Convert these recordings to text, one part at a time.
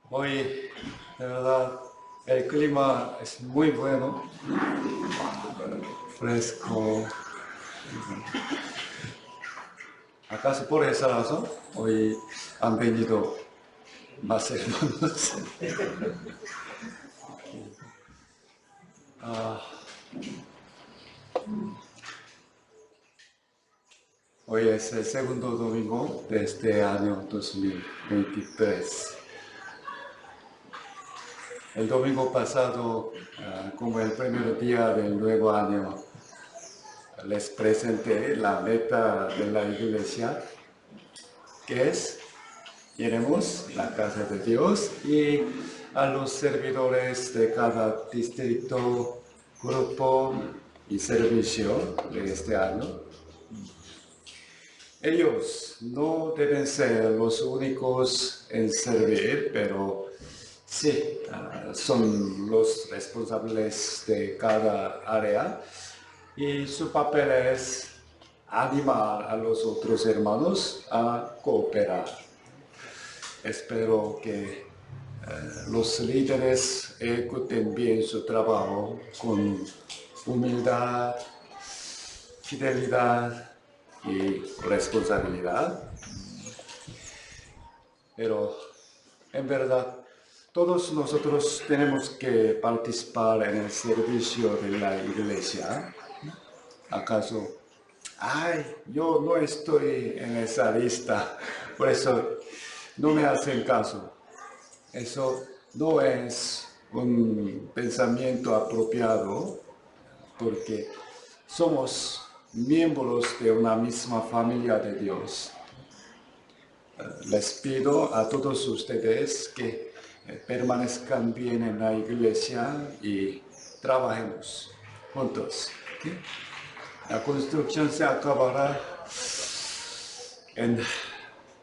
Hoy, de verdad, el clima es muy bueno, fresco. ¿Acaso por esa razón hoy han venido más hermanos? Hoy es el segundo domingo de este año 2023. El domingo pasado, como el primer día del nuevo año, les presenté la meta de la iglesia, que es: iremos a la casa de Dios y a los servidores de cada distrito, grupo y servicio de este año. Ellos no deben ser los únicos en servir, pero sí, son los responsables de cada área y su papel es animar a los otros hermanos a cooperar. Espero que los líderes ejecuten bien su trabajo con humildad, fidelidad y responsabilidad. Pero en verdad, todos nosotros tenemos que participar en el servicio de la iglesia. ¿Acaso? Ay, yo no estoy en esa lista, por eso no me hacen caso. Eso no es un pensamiento apropiado, porque somos miembros de una misma familia de Dios. Les pido a todos ustedes que permanezcan bien en la iglesia y trabajemos juntos. ¿Sí? La construcción se acabará en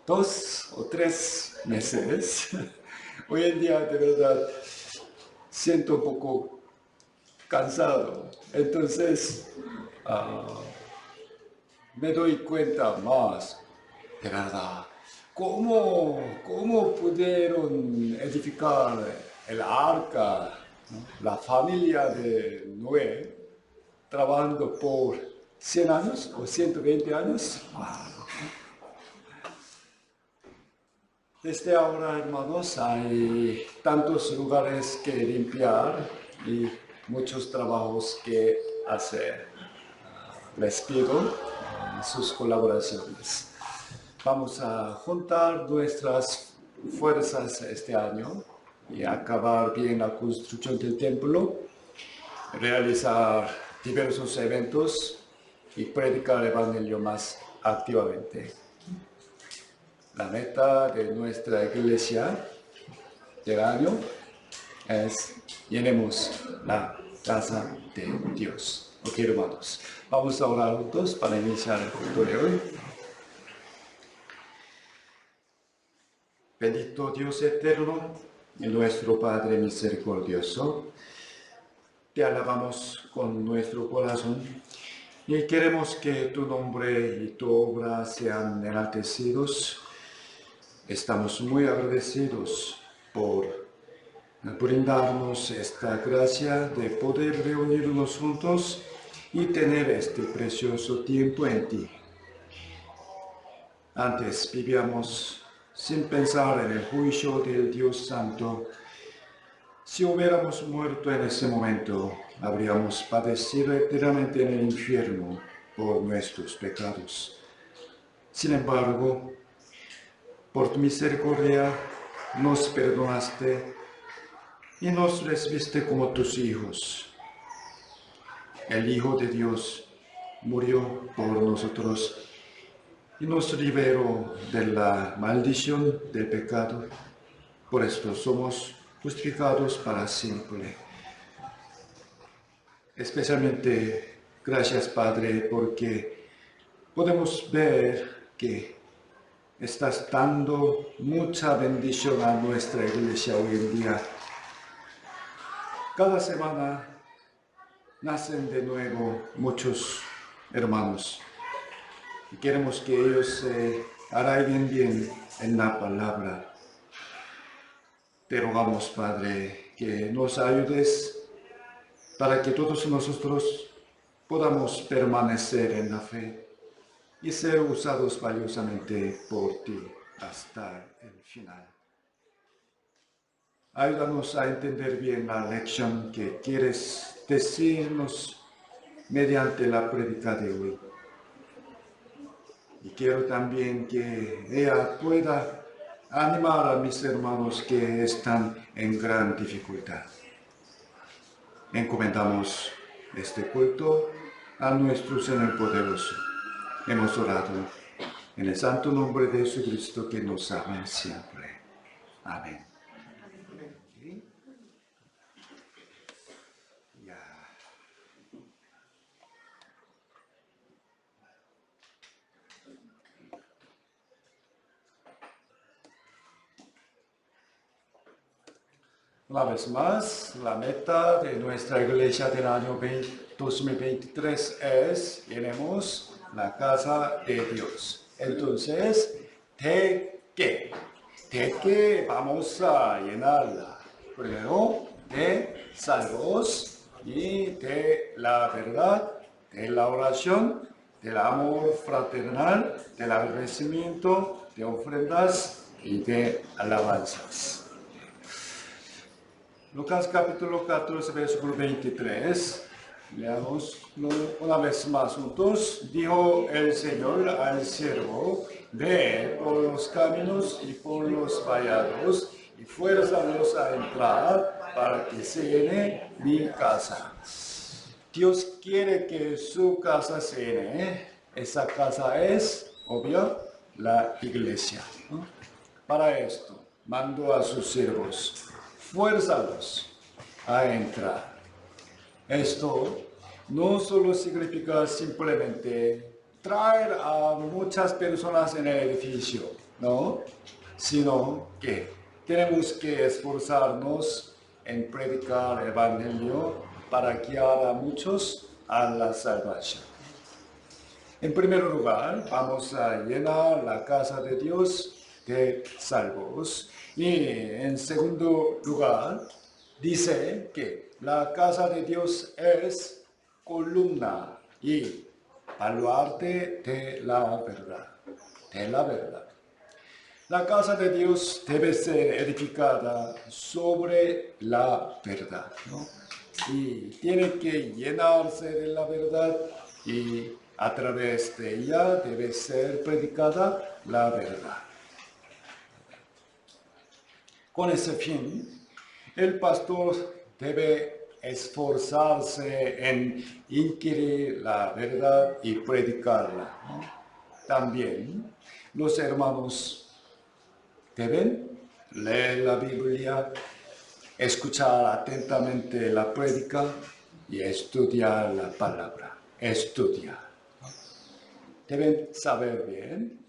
2 o 3 meses. Hoy en día, de verdad, siento un poco cansado. Entonces, me doy cuenta más, de verdad, cómo pudieron edificar el arca, ¿no? La familia de Noé, trabajando por 100 años o 120 años. Desde ahora, hermanos, hay tantos lugares que limpiar y muchos trabajos que hacer. Les pido sus colaboraciones. Vamos a juntar nuestras fuerzas este año y acabar bien la construcción del templo, realizar diversos eventos y predicar el evangelio más activamente. La meta de nuestra iglesia del año es: llenemos la casa de Dios. Ok, hermanos, vamos a orar juntos para iniciar el culto de hoy. Bendito Dios eterno y nuestro Padre misericordioso, te alabamos con nuestro corazón y queremos que tu nombre y tu obra sean enaltecidos. Estamos muy agradecidos por brindarnos esta gracia de poder reunirnos juntos y tener este precioso tiempo en ti. Antes vivíamos sin pensar en el juicio del Dios Santo. Si hubiéramos muerto en ese momento, habríamos padecido eternamente en el infierno por nuestros pecados. Sin embargo, por tu misericordia nos perdonaste y nos recibiste como tus hijos. El Hijo de Dios murió por nosotros y nos liberó de la maldición del pecado. Por esto somos justificados para siempre. Especialmente gracias, Padre, porque podemos ver que estás dando mucha bendición a nuestra iglesia hoy en día. Cada semana nacen de nuevo muchos hermanos y queremos que ellos se arraiguen bien en la palabra. te rogamos, Padre, que nos ayudes para que todos nosotros podamos permanecer en la fe y ser usados valiosamente por ti hasta el final. Ayúdanos a entender bien la lección que quieres decirnos mediante la prédica de hoy. Y quiero también que ella pueda animar a mis hermanos que están en gran dificultad. Encomendamos este culto a nuestro Señor poderoso. Hemos orado en el santo nombre de Jesucristo que nos ama siempre. Amén. Una vez más, la meta de nuestra iglesia del año 2023 es, llenemos la casa de Dios. Entonces, ¿de qué? ¿De qué vamos a llenarla? Primero, de salvos y de la verdad, de la oración, del amor fraternal, del agradecimiento, de ofrendas y de alabanzas. Lucas capítulo 14, versículo 23. Leamos una vez más juntos. Dijo el Señor al siervo: ve por los caminos y por los vallados y fuérzalos a entrar para que se llene mi casa. Dios quiere que su casa se llene. Esa casa es, obvio, la iglesia, ¿no? Para esto, mandó a sus siervos: fuérzalos a entrar. Esto no solo significa simplemente traer a muchas personas en el edificio, ¿no? Sino que tenemos que esforzarnos en predicar el evangelio para guiar a muchos a la salvación. En primer lugar, vamos a llenar la casa de Dios de salvos. Y en segundo lugar, dice que la casa de Dios es columna y baluarte de la verdad. De la verdad. La casa de Dios debe ser edificada sobre la verdad, ¿no? Y tiene que llenarse de la verdad y a través de ella debe ser predicada la verdad. Con ese fin, el pastor debe esforzarse en inquirir la verdad y predicarla, ¿no? También los hermanos deben leer la Biblia, escuchar atentamente la prédica y estudiar la palabra. Estudiar. Deben saber bien.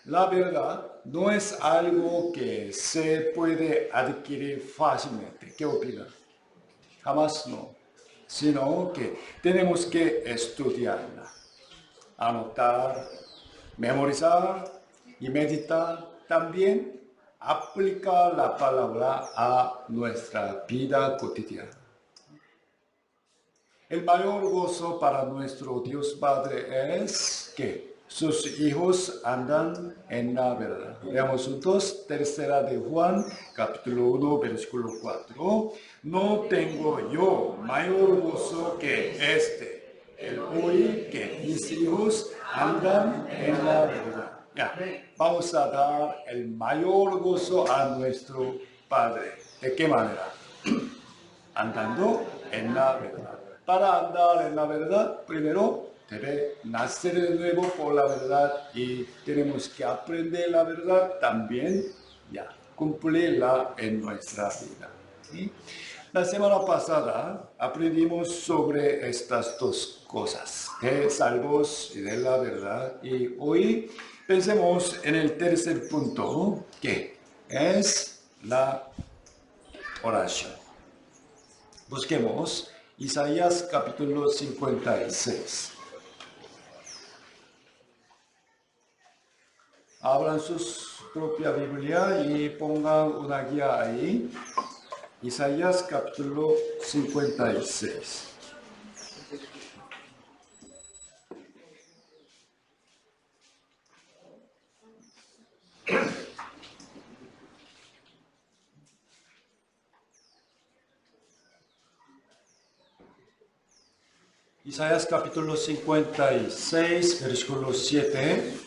La verdad no es algo que se puede adquirir fácilmente. ¿Qué opinan? Jamás no. Sino que tenemos que estudiarla, anotar, memorizar y meditar. También aplicar la palabra a nuestra vida cotidiana. El mayor gozo para nuestro Dios Padre es que sus hijos andan en la verdad. Leamos juntos, tercera de Juan, capítulo 1, versículo 4. No tengo yo mayor gozo que este, el oír que mis hijos andan en la verdad. Ya, vamos a dar el mayor gozo a nuestro Padre. ¿De qué manera? Andando en la verdad. Para andar en la verdad, primero debe nacer de nuevo por la verdad y tenemos que aprender la verdad también, ya, cumplirla en nuestra vida. ¿Sí? La semana pasada aprendimos sobre estas dos cosas, de salvos y de la verdad, y hoy pensemos en el tercer punto, que es la oración. Busquemos Isaías capítulo 56. Abran sus propia Biblia y pongan una guía ahí. Isaías capítulo 56. Isaías capítulo 56, versículo 7.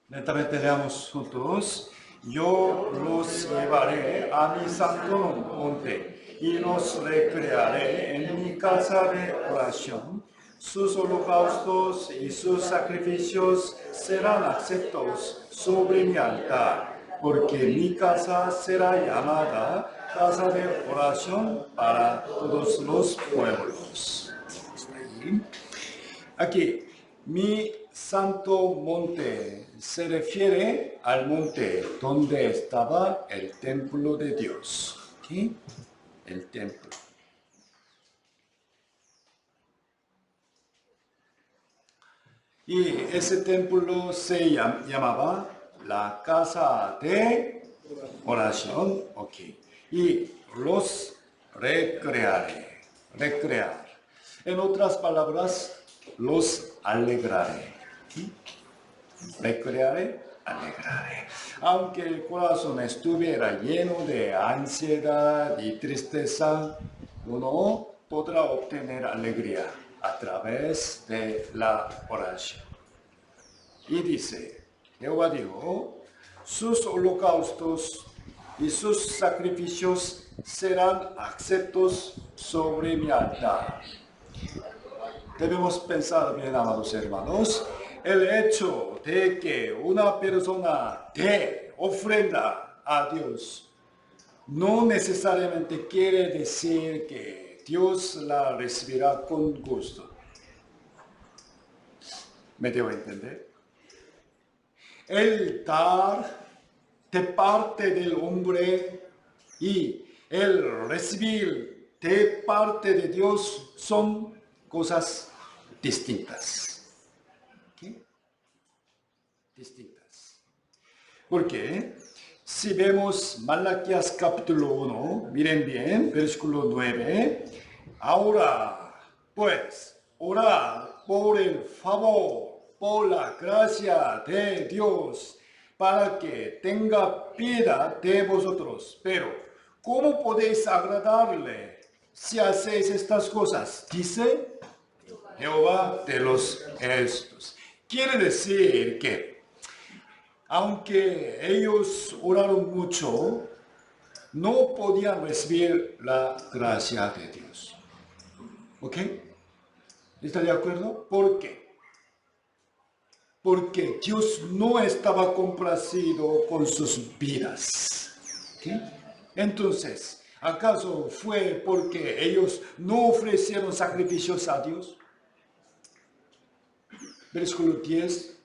Lentamente leamos juntos. Yo los llevaré a mi santo monte y los recrearé en mi casa de oración. Sus holocaustos y sus sacrificios serán aceptos sobre mi altar, porque mi casa será llamada casa de oración para todos los pueblos. Aquí, mi santo monte se refiere al monte donde estaba el templo de Dios. ¿Sí? El templo. Y ese templo se llamaba la casa de oración. Y los recrearé. Recrear. En otras palabras, los alegraré. Recrearé, alegraré. Aunque el corazón estuviera lleno de ansiedad y tristeza, uno podrá obtener alegría a través de la oración. Y dice, Jehová dijo, sus holocaustos y sus sacrificios serán aceptos sobre mi altar. Debemos pensar bien, amados hermanos, el hecho de que una persona dé ofrenda a Dios no necesariamente quiere decir que Dios la recibirá con gusto. ¿Me debo entender? El dar de parte del hombre y el recibir de parte de Dios son cosas distintas. ¿Okay? Distintas. Porque si vemos Malaquías capítulo 1, miren bien, versículo 9, ahora pues orad por el favor, por la gracia de Dios, para que tenga piedad de vosotros. Pero, ¿cómo podéis agradarle si hacéis estas cosas? Dice Jehová de los ejércitos. Quiere decir que, aunque ellos oraron mucho, no podían recibir la gracia de Dios. ¿Ok? ¿Está de acuerdo? ¿Por qué? Porque Dios no estaba complacido con sus vidas. ¿Okay? Entonces, ¿acaso fue porque ellos no ofrecieron sacrificios a Dios? Versículo 10.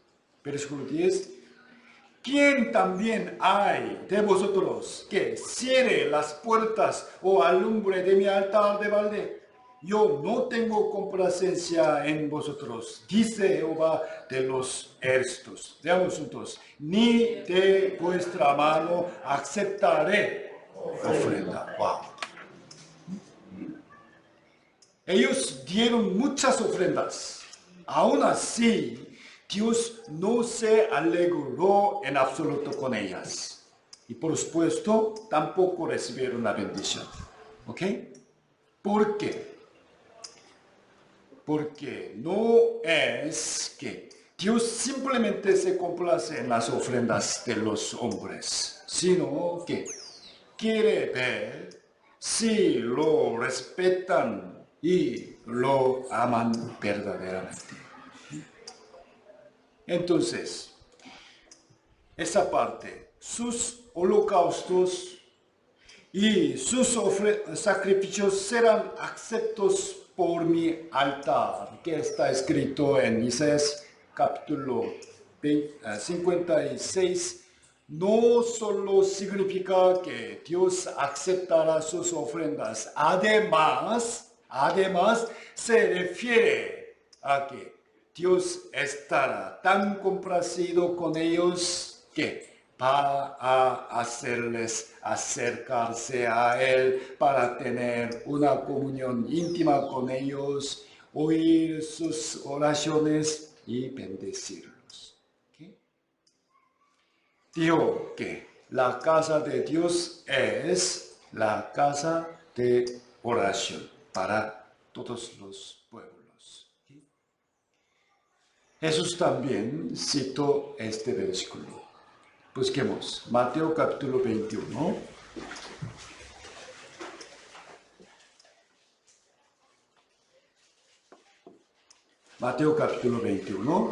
¿Quién también hay de vosotros que cierre las puertas o alumbre de mi altar de balde? Yo no tengo complacencia en vosotros, dice Jehová de los ejércitos. Veamos juntos. Ni de vuestra mano aceptaré ofrenda. Wow. Ellos dieron muchas ofrendas. Aún así, Dios no se alegró en absoluto con ellas. Y por supuesto, tampoco recibieron la bendición. ¿Ok? ¿Por qué? Porque no es que Dios simplemente se complace en las ofrendas de los hombres, sino que quiere ver si lo respetan y lo aman verdaderamente. Entonces, esa parte, sus holocaustos y sus sacrificios serán aceptos por mi altar, que está escrito en Isaías capítulo 56, no solo significa que Dios aceptará sus ofrendas, además se refiere a que Dios estará tan complacido con ellos que va a hacerles acercarse a Él para tener una comunión íntima con ellos, oír sus oraciones y bendecirlos. ¿Okay? Dijo que la casa de Dios es la casa de oración para todos los pueblos. Jesús también citó este versículo. Busquemos Mateo capítulo 21. Mateo capítulo 21.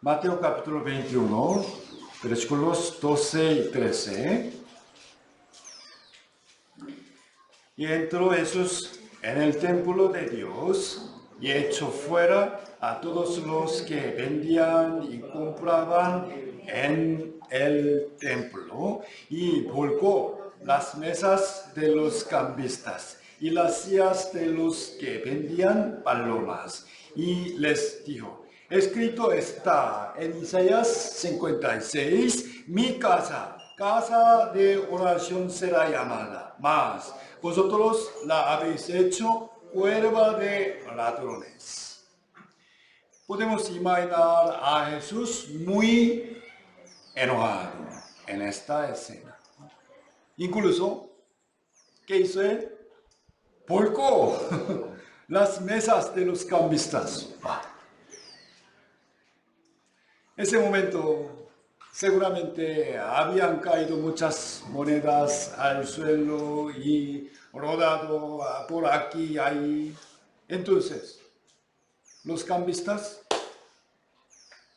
Mateo capítulo 21, versículos 12 y 13. Y entró Jesús en el templo de Dios y echó fuera a todos los que vendían y compraban en el templo y volcó las mesas de los cambistas y las sillas de los que vendían palomas y les dijo: escrito está en Isaías 56, mi casa, casa de oración será llamada, mas vosotros la habéis hecho cueva de ladrones. Podemos imaginar a Jesús muy enojado en esta escena. Incluso, ¿qué hizo él? Volcó las mesas de los cambistas. En ese momento, seguramente habían caído muchas monedas al suelo y rodado por aquí y ahí. Entonces, los cambistas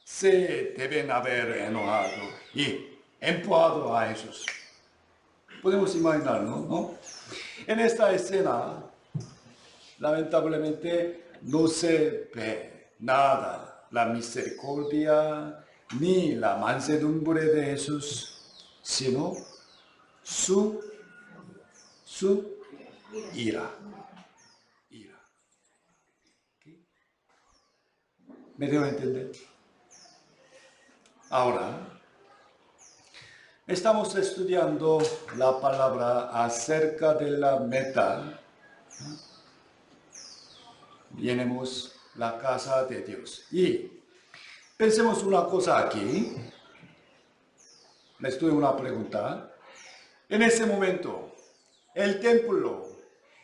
se deben haber enojado y empujado a Jesús. Podemos imaginarlo, ¿no? En esta escena, lamentablemente, no se ve nada. La misericordia ni la mansedumbre de Jesús, sino su ira. ¿Okay? ¿Me debo entender? Ahora, estamos estudiando la palabra acerca de la meta. Llenemos la casa de Dios. Y pensemos una cosa aquí. Les doy una pregunta. En ese momento, ¿el templo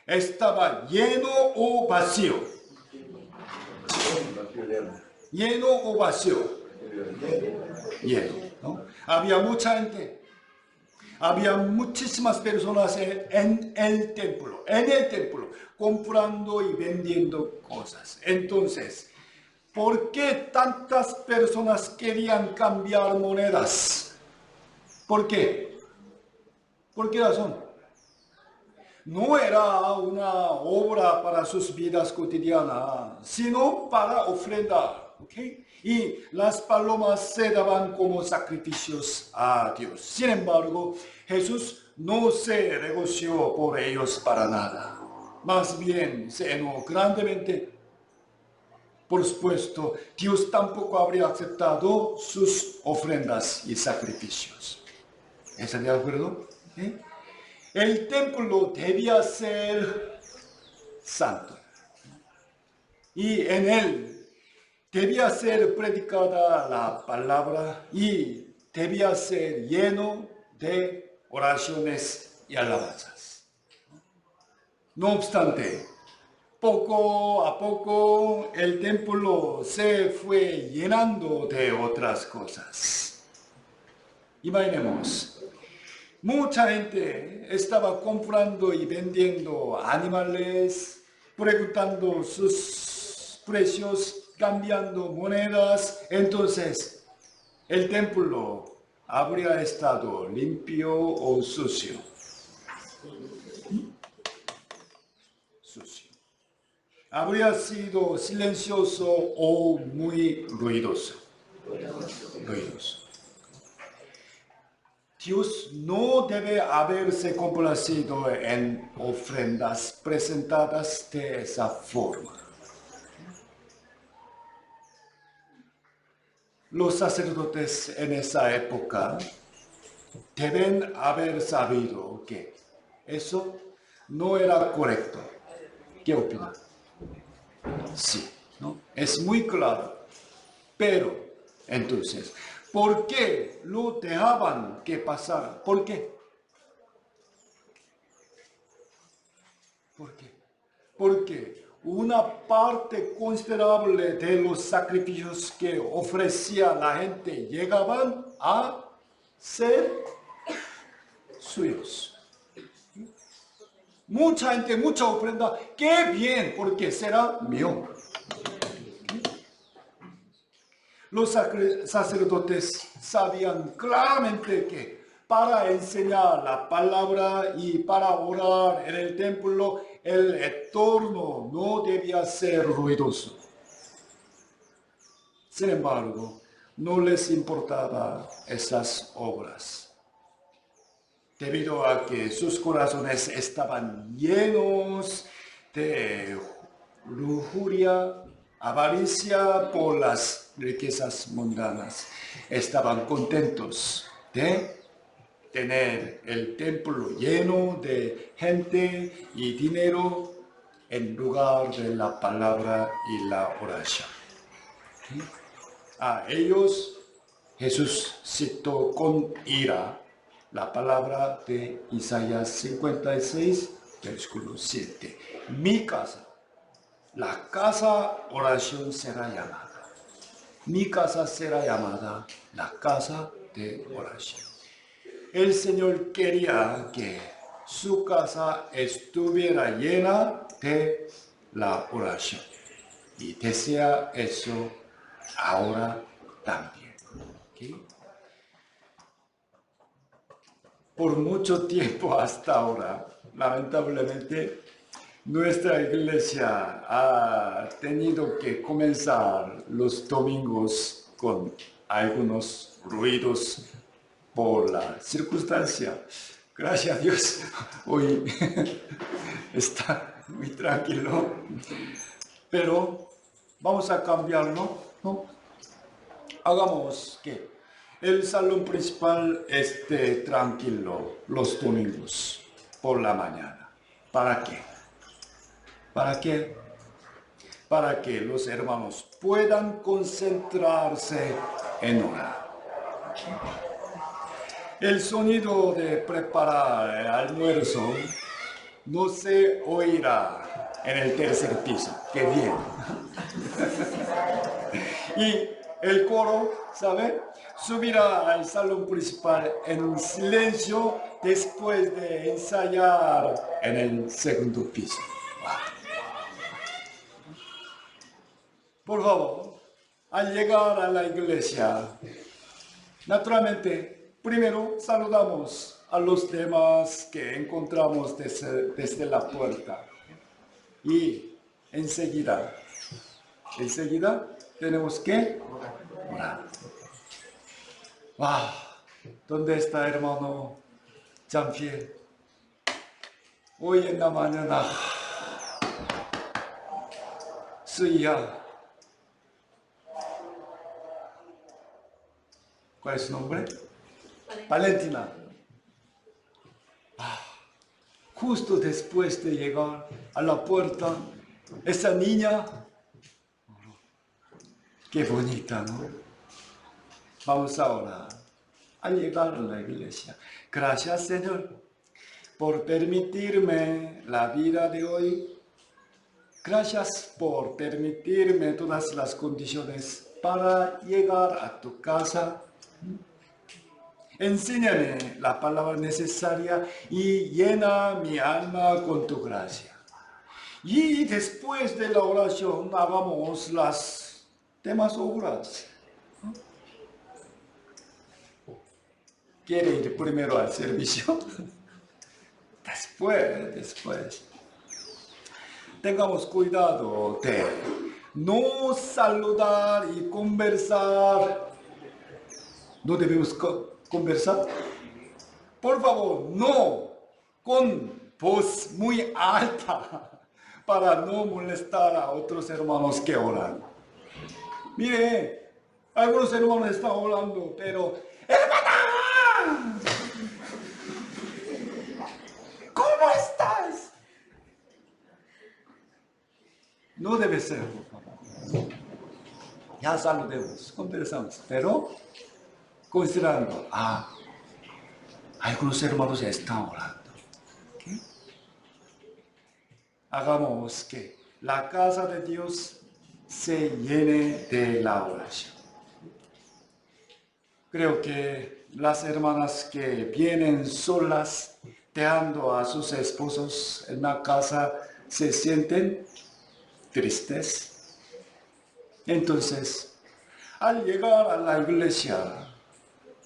estaba lleno o vacío? ¿Lleno o vacío? Lleno, ¿no? Había mucha gente. Había muchísimas personas en el templo, comprando y vendiendo cosas. Entonces, ¿por qué tantas personas querían cambiar monedas? ¿Por qué? ¿Por qué razón? No era una obra para sus vidas cotidianas, sino para ofrendar. ¿Okay? Y las palomas se daban como sacrificios a Dios. Sin embargo, Jesús no se regocijó por ellos para nada. Más bien se enojó grandemente. Por supuesto, Dios tampoco habría aceptado sus ofrendas y sacrificios. ¿Están de acuerdo? ¿Eh? El templo debía ser santo. Y en él debía ser predicada la palabra y debía ser lleno de oraciones y alabanzas. No obstante, poco a poco el templo se fue llenando de otras cosas. Imaginemos, mucha gente estaba comprando y vendiendo animales, preguntando sus precios, cambiando monedas. Entonces, el templo habría estado limpio o sucio. Sucio. habría sido silencioso o muy ruidoso. Dios no debe haberse complacido en ofrendas presentadas de esa forma. Los sacerdotes en esa época deben haber sabido que eso no era correcto. ¿Qué opina? Sí, ¿no? Es muy claro. Pero, entonces, ¿por qué lo dejaban que pasara? ¿Por qué? ¿Por qué? Porque una parte considerable de los sacrificios que ofrecía la gente llegaban a ser suyos. Mucha gente, mucha ofrenda, qué bien, porque será mío. Los sacerdotes sabían claramente que para enseñar la palabra y para orar en el templo, el entorno no debía ser ruidoso. Sin embargo, no les importaba esas obras, debido a que sus corazones estaban llenos de lujuria, avaricia por las riquezas mundanas. Estaban contentos de tener el templo lleno de gente y dinero en lugar de la palabra y la oración. A ellos Jesús citó con ira la palabra de Isaías 56, versículo 7. Mi casa, la casa oración será llamada. Mi casa será llamada la casa de oración. El Señor quería que su casa estuviera llena de la oración. Y desea eso ahora también. ¿Okay? Por mucho tiempo hasta ahora, lamentablemente, nuestra iglesia ha tenido que comenzar los domingos con algunos ruidos por la circunstancia. Gracias a Dios, hoy está muy tranquilo. Pero vamos a cambiarlo, ¿no? Hagamos que el salón principal esté tranquilo los domingos por la mañana. ¿Para qué? ¿Para qué? Para que los hermanos puedan concentrarse en orar. El sonido de preparar el almuerzo no se oirá en el tercer piso. ¡Qué bien! Y el coro, ¿sabe? Subirá al salón principal en silencio después de ensayar en el segundo piso. Por favor, al llegar a la iglesia, naturalmente, primero saludamos a los demás que encontramos desde la puerta. Y enseguida tenemos que orar. ¿Dónde está hermano Jean-Pierre? Hoy en la mañana, su hija, ¿cuál es su nombre? Valentina. Justo después de llegar a la puerta, esa niña, qué bonita, ¿no? Vamos ahora a llegar a la iglesia. Gracias, Señor, por permitirme la vida de hoy. Gracias por permitirme todas las condiciones para llegar a tu casa. Enséñame la palabra necesaria y llena mi alma con tu gracia. Y después de la oración hagamos las demás obras. ¿Quiere ir primero al servicio? Después. tengamos cuidado de no saludar y conversar. ¿No debemos conversar? Por favor, no con voz muy alta para no molestar a otros hermanos que oran. Mire, algunos hermanos están orando, pero ¡hermana! ¿Cómo estás? No debe ser, por favor. Ya saludemos, conversamos, pero considerando, algunos hermanos están orando. ¿Okay? Hagamos que la casa de Dios se llene de la oración. Creo que las hermanas que vienen solas, dejando a sus esposos en la casa, se sienten tristes. Entonces, al llegar a la iglesia,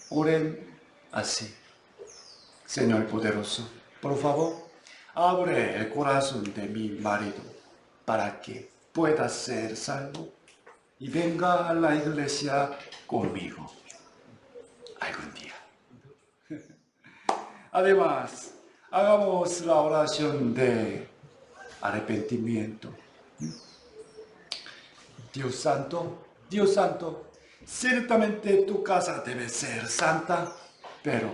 oren así. Señor poderoso, por favor, abre el corazón de mi marido para que pueda ser salvo y venga a la iglesia conmigo algún día. Además, hagamos la oración de arrepentimiento. Dios Santo, ciertamente tu casa debe ser santa, pero,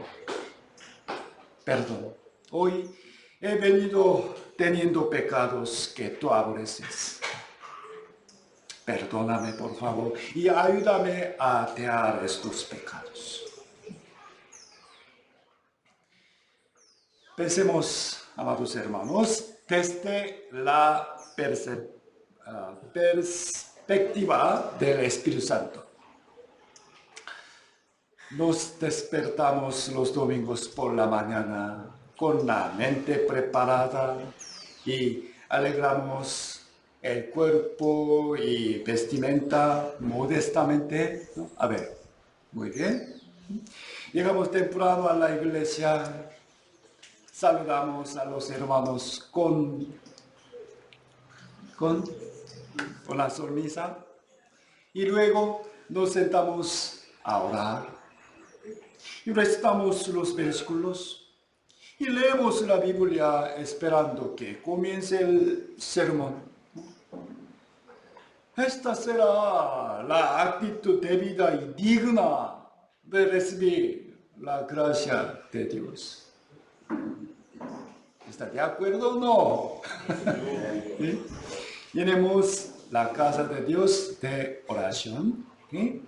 perdón, hoy he venido teniendo pecados que tú aborreces. Perdóname, por favor, y ayúdame a dejar estos pecados. Pensemos, amados hermanos, desde la perspectiva del Espíritu Santo. Nos despertamos los domingos por la mañana con la mente preparada y alegramos el cuerpo y vestimenta modestamente, ¿no? A ver, muy bien. Llegamos temprano a la iglesia, saludamos a los hermanos con la sonrisa y luego nos sentamos a orar y recitamos los versículos y leemos la Biblia esperando que comience el sermón. Esta será la actitud debida y digna de recibir la gracia de Dios. ¿Está de acuerdo o no? ¿Sí? Llenemos la casa de Dios de oración. ¿Sí?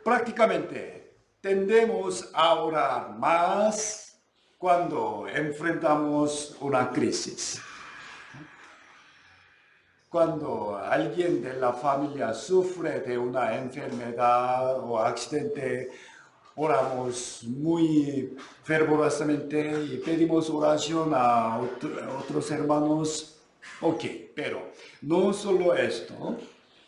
Prácticamente tendemos a orar más cuando enfrentamos una crisis. Cuando alguien de la familia sufre de una enfermedad o accidente, oramos muy fervorosamente y pedimos oración a otros hermanos. Ok, pero no solo esto,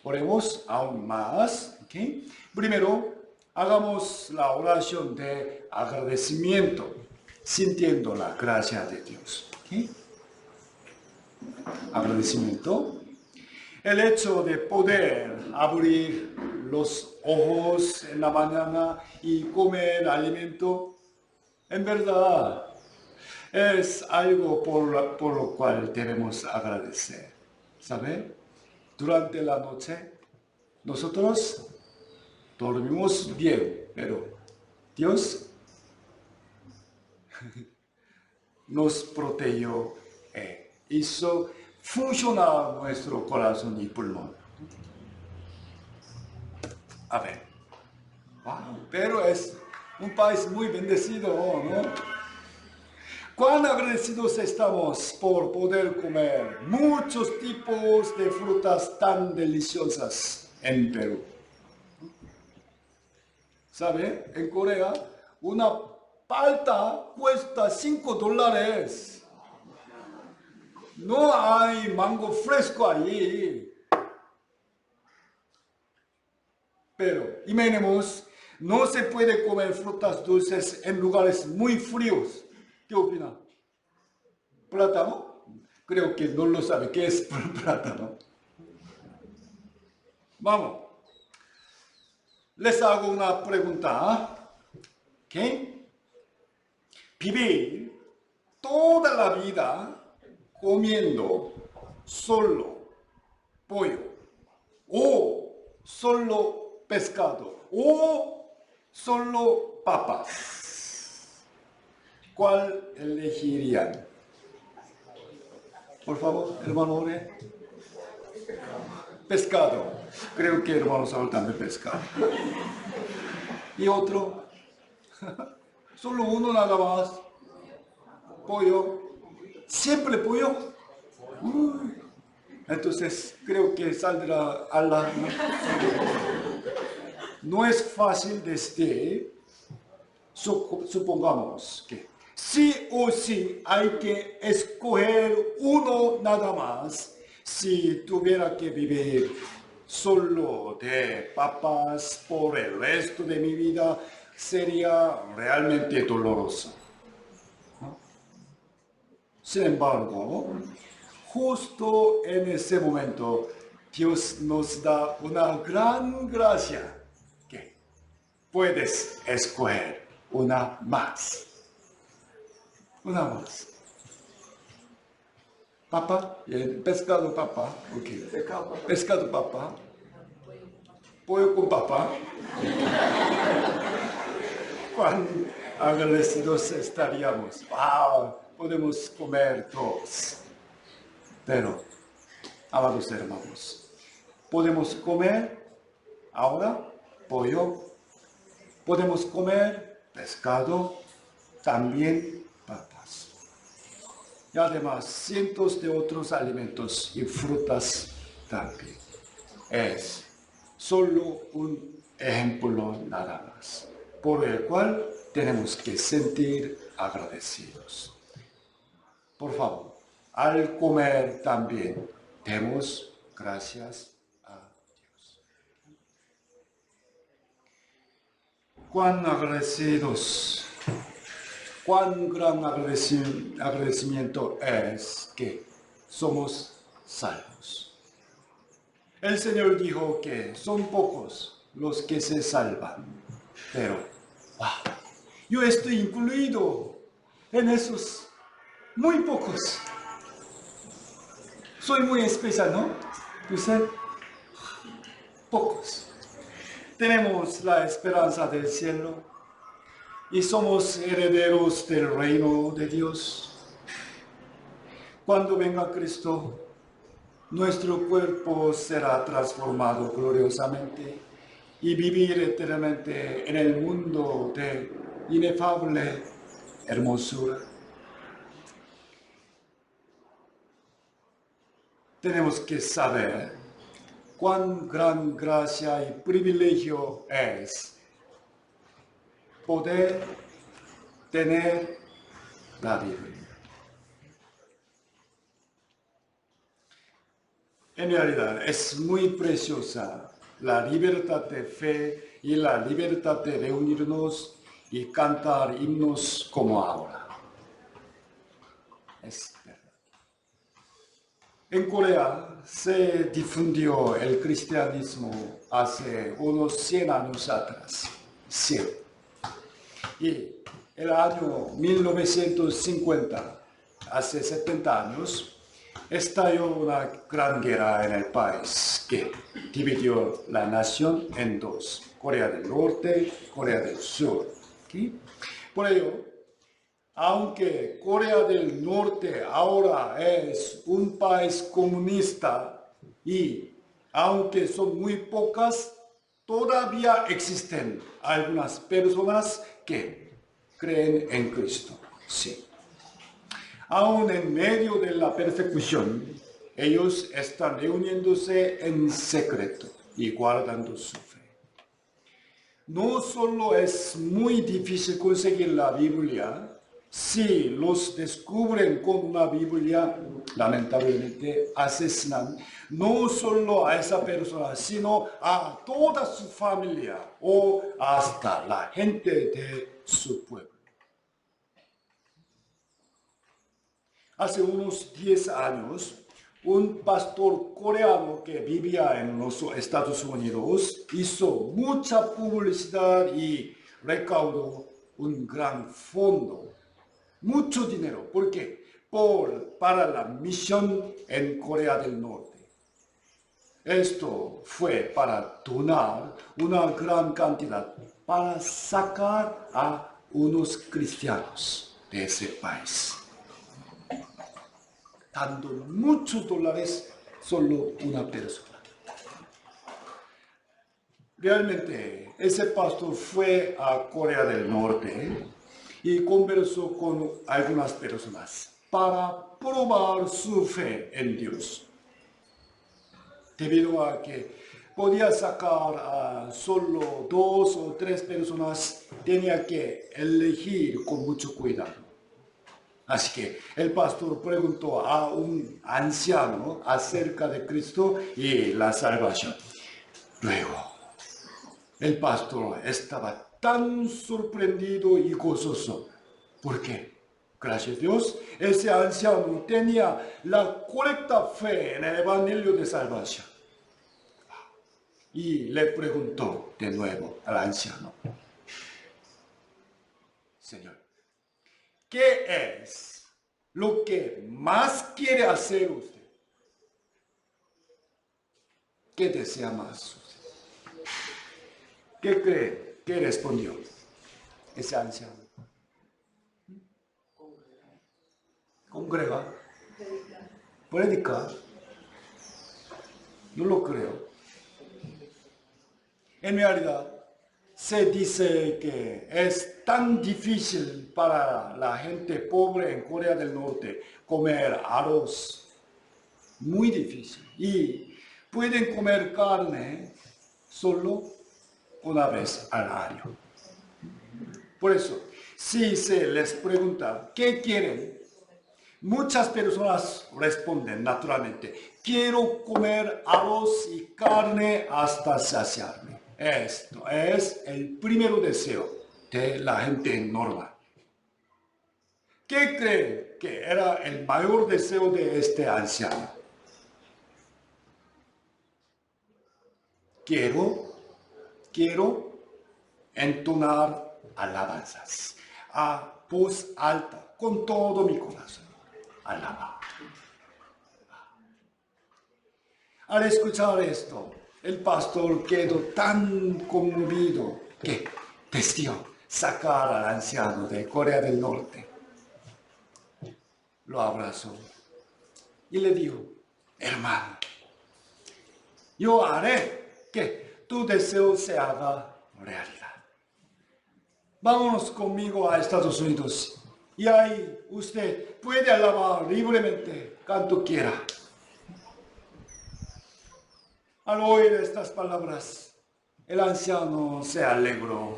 oremos aún más. Okay. Primero, hagamos la oración de agradecimiento, sintiendo la gracia de Dios. Okay. Agradecimiento. El hecho de poder abrir los ojos en la mañana y comer alimento, en verdad, es algo por lo cual debemos agradecer. ¿Sabe? Durante la noche, nosotros dormimos bien, pero Dios nos protegió, hizo funcionar nuestro corazón y pulmón. A ver, wow, pero es un país muy bendecido, ¿no? Cuán agradecidos estamos por poder comer muchos tipos de frutas tan deliciosas en Perú. ¿Sabe? En Corea, una palta cuesta $5. No hay mango fresco allí. Pero, imaginemos, no se puede comer frutas dulces en lugares muy fríos. ¿Qué opina? ¿Plátano? Creo que no lo sabe qué es plátano. Vamos. Les hago una pregunta. ¿Qué? Vivir toda la vida comiendo solo pollo o solo pescado o solo papas. ¿Cuál elegirían? Por favor, hermano Ore. Pescado. Creo que hermano Saúl también pescado. ¿Y otro? Solo uno nada más. Pollo. Siempre pollo. Uy. Entonces creo que saldrá a la... No es fácil desde... Supongamos que sí o sí hay que escoger uno nada más. Si tuviera que vivir solo de papas por el resto de mi vida, sería realmente doloroso, ¿no? Sin embargo, justo en ese momento, Dios nos da una gran gracia que puedes escoger una más. Una más. Papa, pescado papa, ok. Pescado papa. Pollo con papa. Cuán agradecidos estaríamos. Wow, podemos comer todos. Pero, amados hermanos, podemos comer ahora pollo, podemos comer pescado, también papas. Y además cientos de otros alimentos y frutas también. Es solo un ejemplo nada más, por el cual tenemos que sentir agradecidos. Por favor, al comer también demos gracias a Dios. Cuán agradecidos, cuán gran agradecimiento es que somos salvos. El Señor dijo que son pocos los que se salvan, pero wow, yo estoy incluido en esos muy pocos. Soy muy especial, ¿no? Usted, pocos. Tenemos la esperanza del cielo y somos herederos del reino de Dios. Cuando venga Cristo, nuestro cuerpo será transformado gloriosamente y vivir eternamente en el mundo de inefable hermosura. Tenemos que saber cuán gran gracia y privilegio es poder tener la Biblia. En realidad es muy preciosa la libertad de fe y la libertad de reunirnos y cantar himnos como ahora. Es verdad. En Corea se difundió el cristianismo hace unos 100 años atrás. 100. Y el año 1950, hace 70 años, estalló una gran guerra en el país que dividió la nación en dos, Corea del Norte, Corea del Sur. ¿Sí? Por ello, aunque Corea del Norte ahora es un país comunista y aunque son muy pocas, todavía existen algunas personas que creen en Cristo. Sí. Aún en medio de la persecución, ellos están reuniéndose en secreto y guardando su fe. No solo es muy difícil conseguir la Biblia, si los descubren con una Biblia, lamentablemente asesinan no solo a esa persona, sino a toda su familia o hasta la gente de su pueblo. Hace unos 10 años, un pastor coreano que vivía en los Estados Unidos hizo mucha publicidad y recaudó un gran fondo, mucho dinero. ¿Por qué? Para la misión en Corea del Norte. Esto fue para donar una gran cantidad para sacar a unos cristianos de ese país, dando muchos dólares solo una persona. Realmente, ese pastor fue a Corea del Norte y conversó con algunas personas para probar su fe en Dios. Debido a que podía sacar a solo 2 o 3 personas, tenía que elegir con mucho cuidado. Así que el pastor preguntó a un anciano acerca de Cristo y la salvación. Luego, el pastor estaba tan sorprendido y gozoso. ¿Por qué? Gracias a Dios, ese anciano tenía la correcta fe en el Evangelio de salvación. Y le preguntó de nuevo al anciano: Señor, ¿qué es lo que más quiere hacer usted? ¿Qué desea más usted? ¿Qué cree? ¿Qué respondió ese anciano? Congregar. Predicar. No lo creo. En realidad, se dice que es tan difícil para la gente pobre en Corea del Norte comer arroz. Muy difícil. Y pueden comer carne solo una vez al año. Por eso, si se les pregunta ¿qué quieren?, muchas personas responden naturalmente: quiero comer arroz y carne hasta saciarme. Esto es el primer deseo de la gente normal. ¿Qué creen que era el mayor deseo de este anciano? Quiero entonar alabanzas a voz alta, con todo mi corazón. Alaba. Al escuchar esto, el pastor quedó tan conmovido que decidió sacar al anciano de Corea del Norte. Lo abrazó y le dijo: hermano, yo haré que tu deseo se haga realidad. Vámonos conmigo a Estados Unidos y ahí usted puede alabar libremente cuanto quiera. Al oír estas palabras, el anciano se alegró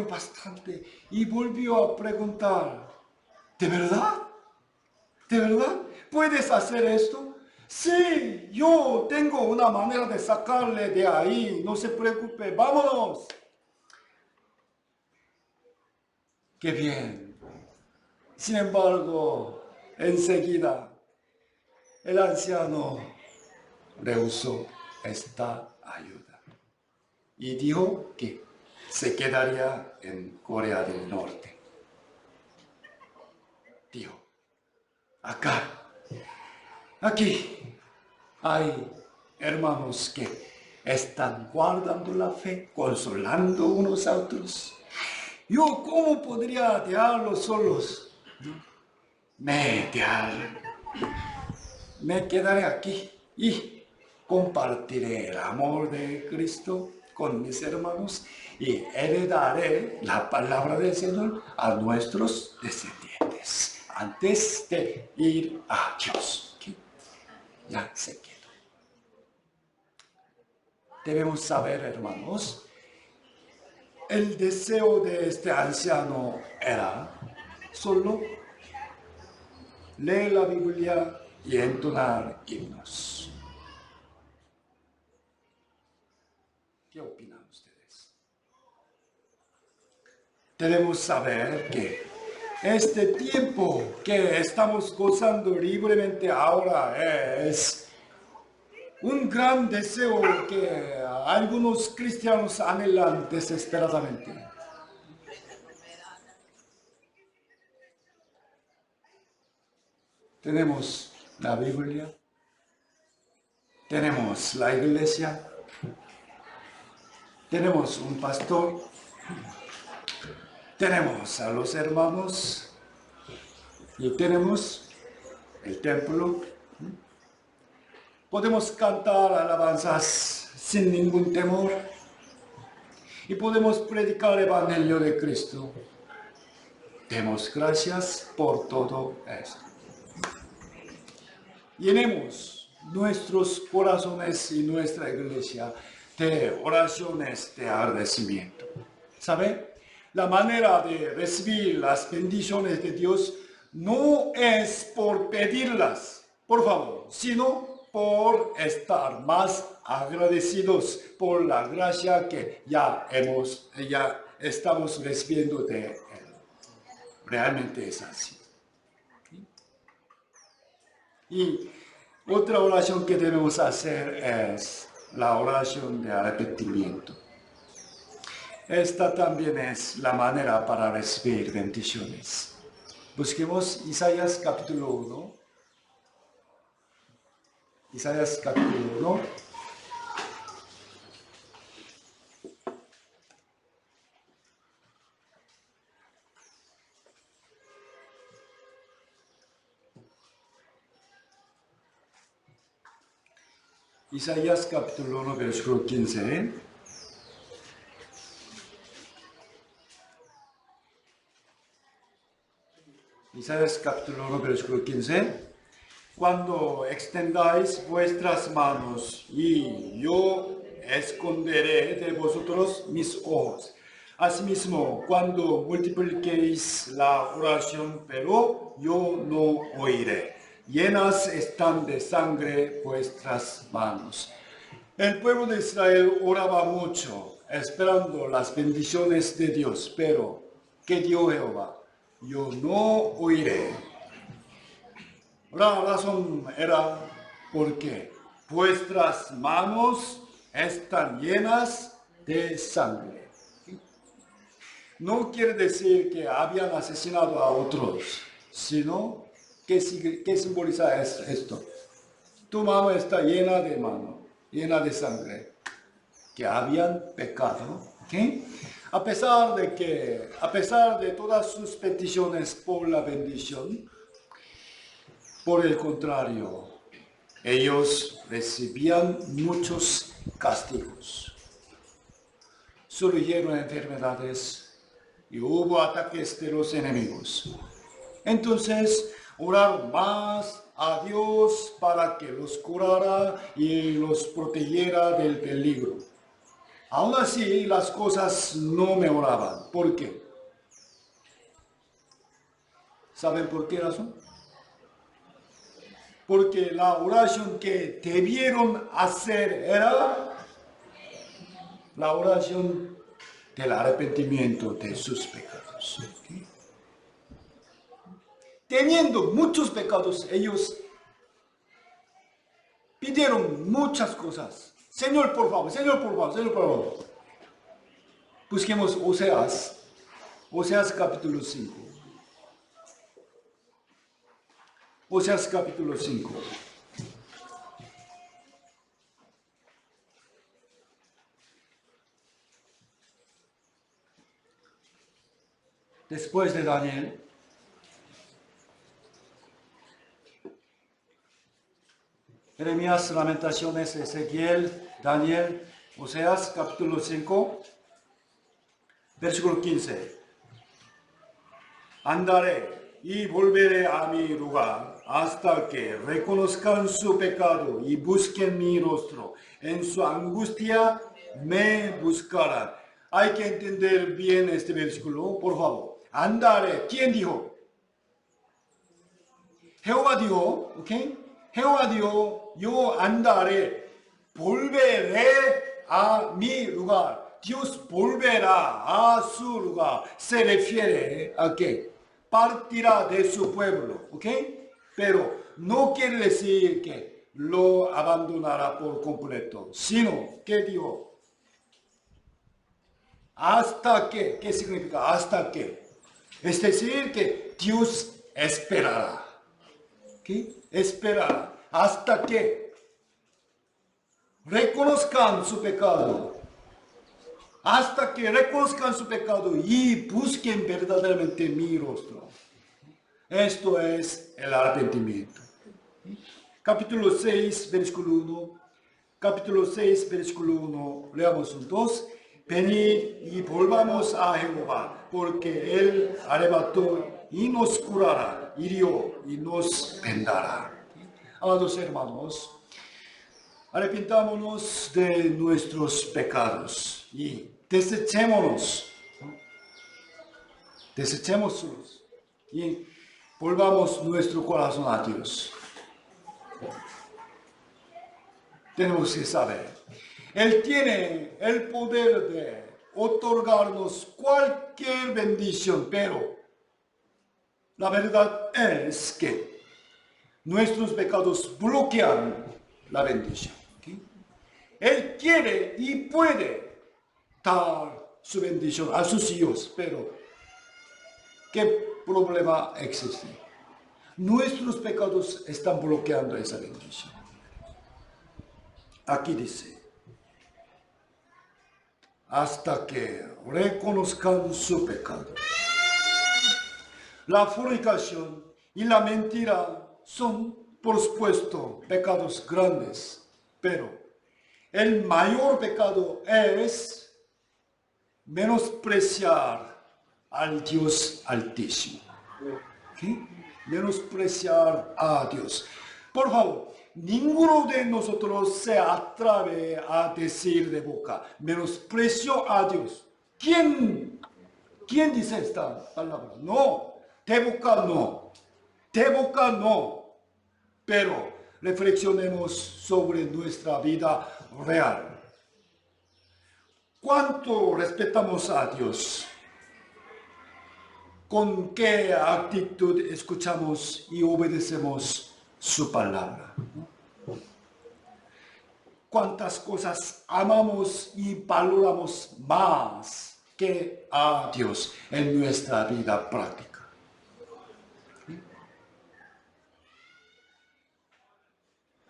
bastante y volvió a preguntar: ¿de verdad? ¿De verdad? ¿Puedes hacer esto? Sí, yo tengo una manera de sacarle de ahí, no se preocupe, vámonos. ¡Qué bien! Sin embargo, enseguida, el anciano rehusó esta ayuda y dijo que se quedaría en Corea del Norte. Dijo: aquí hay hermanos que están guardando la fe, consolando unos a otros. ¿Yo cómo podría dejarlos solos? Me quedaré aquí y compartiré el amor de Cristo con mis hermanos y heredaré la palabra del Señor a nuestros descendientes antes de ir a Dios. ¿Okay? Ya se quedó. Debemos saber, hermanos, el deseo de este anciano era solo leer la Biblia y entonar himnos. ¿Qué opinan ustedes? Debemos saber que Este tiempo que estamos gozando libremente ahora es un gran deseo que algunos cristianos anhelan desesperadamente. Tenemos la Biblia, tenemos la iglesia, tenemos un pastor, tenemos a los hermanos y tenemos el templo. Podemos cantar alabanzas sin ningún temor y podemos predicar el Evangelio de Cristo. Demos gracias por todo esto. Llenemos nuestros corazones y nuestra iglesia de oraciones de agradecimiento. ¿Sabe? La manera de recibir las bendiciones de Dios no es por pedirlas, por favor, sino por estar más agradecidos por la gracia que ya estamos recibiendo de Él. Realmente es así. Y otra oración que debemos hacer es la oración de arrepentimiento. Esta también es la manera para recibir bendiciones. Busquemos Isaías capítulo 1. Isaías capítulo 1. Isaías capítulo 1, versículo 15. Isaías capítulo 1, versículo 15. Cuando extendáis vuestras manos y yo esconderé de vosotros mis ojos. Asimismo, cuando multipliquéis la oración, pero yo no oiré. Llenas están de sangre vuestras manos. El pueblo de Israel oraba mucho, esperando las bendiciones de Dios, pero ¿qué dijo Jehová? Yo no oiré. La razón era porque vuestras manos están llenas de sangre. No quiere decir que habían asesinado a otros, sino ¿qué simboliza esto? Tu mano está llena de sangre, que habían pecado. ¿Okay? A pesar de todas sus peticiones por la bendición, por el contrario, ellos recibían muchos castigos. Surgieron enfermedades y hubo ataques de los enemigos. Entonces, oraron más a Dios para que los curara y los protegiera del peligro. Aún así, las cosas no mejoraban. ¿Por qué? ¿Saben por qué razón? Porque la oración que debieron hacer era la oración del arrepentimiento de sus pecados. ¿Okay? Teniendo muchos pecados, ellos pidieron muchas cosas. Señor, por favor, Señor, por favor, Señor, por favor. Busquemos Oseas capítulo 5. Oseas capítulo 5. Después de Daniel, Jeremías, Lamentaciones, Ezequiel, Daniel, Oseas capítulo 5, versículo 15. Andaré y volveré a mi lugar hasta que reconozcan su pecado y busquen mi rostro. En su angustia me buscarán. Hay que entender bien este versículo, por favor. Andaré. ¿Quién dijo? Jehová dijo, ¿ok? Jehová dijo, yo andaré, volveré a mi lugar. Dios volverá a su lugar. Se refiere a qué? partirá de su pueblo, ¿ok? Pero no quiere decir que lo abandonará por completo, sino que dijo, hasta que, ¿qué significa hasta que? Es decir, que Dios esperará, ¿ok? Esperará hasta que reconozcan su pecado. Hasta que reconozcan su pecado y busquen verdaderamente mi rostro. Esto es el arrepentimiento. Capítulo 6, versículo 1. Capítulo 6, versículo 1. Leamos juntos. Venid y volvamos a Jehová, porque Él arrebató y nos curará, hirió y nos vendará. Amados hermanos, arrepintámonos de nuestros pecados y desechémonos, desechémoslos y volvamos nuestro corazón a Dios. Tenemos que saber, Él tiene el poder de otorgarnos cualquier bendición, pero la verdad es que nuestros pecados bloquean la bendición. ¿Okay? Él quiere y puede dar su bendición a sus hijos, pero ¿qué problema existe? Nuestros pecados están bloqueando esa bendición. Aquí dice, hasta que reconozcan su pecado. La fornicación y la mentira son, por supuesto, pecados grandes, pero el mayor pecado es menospreciar al Dios Altísimo. ¿Okay? Menospreciar a Dios. Por favor, ninguno de nosotros se atreve a decir de boca, menosprecio a Dios. ¿Quién dice esta palabra? No, de boca no. De boca no. Pero reflexionemos sobre nuestra vida real. ¿Cuánto respetamos a Dios? ¿Con qué actitud escuchamos y obedecemos su palabra? ¿Cuántas cosas amamos y valoramos más que a Dios en nuestra vida práctica?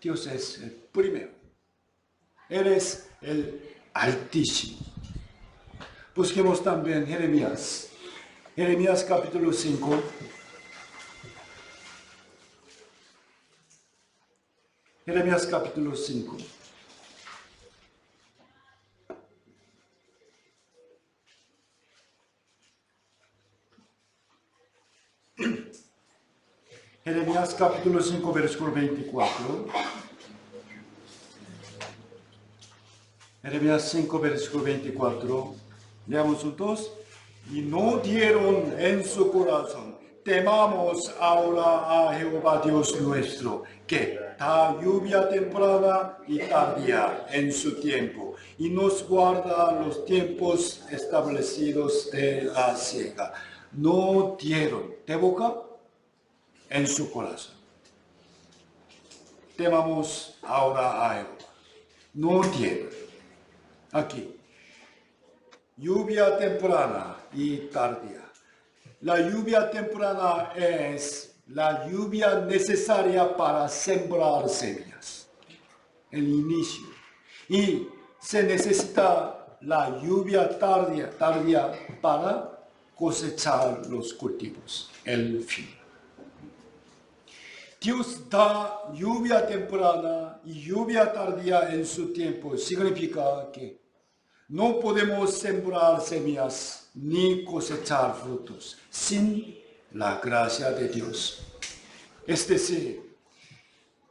Dios es el primero. Él es el Altísimo. Busquemos también Jeremías. Jeremías capítulo 5. Jeremías capítulo 5. Jeremías capítulo 5, versículo 24. Jeremías 5, versículo 24. Leamos juntos. Y no dieron en su corazón, temamos ahora a Jehová Dios nuestro, que da lluvia temprana y tardía en su tiempo, y nos guarda los tiempos establecidos de la siega. No dieron de boca en su corazón. Temamos ahora a Jehová. No dieron. Aquí. Lluvia temprana y tardía. La lluvia temprana es la lluvia necesaria para sembrar semillas, el inicio. Y se necesita la lluvia tardía para cosechar los cultivos, el fin. Dios da lluvia temprana y lluvia tardía en su tiempo. Significa que no podemos sembrar semillas ni cosechar frutos sin la gracia de Dios. Es decir,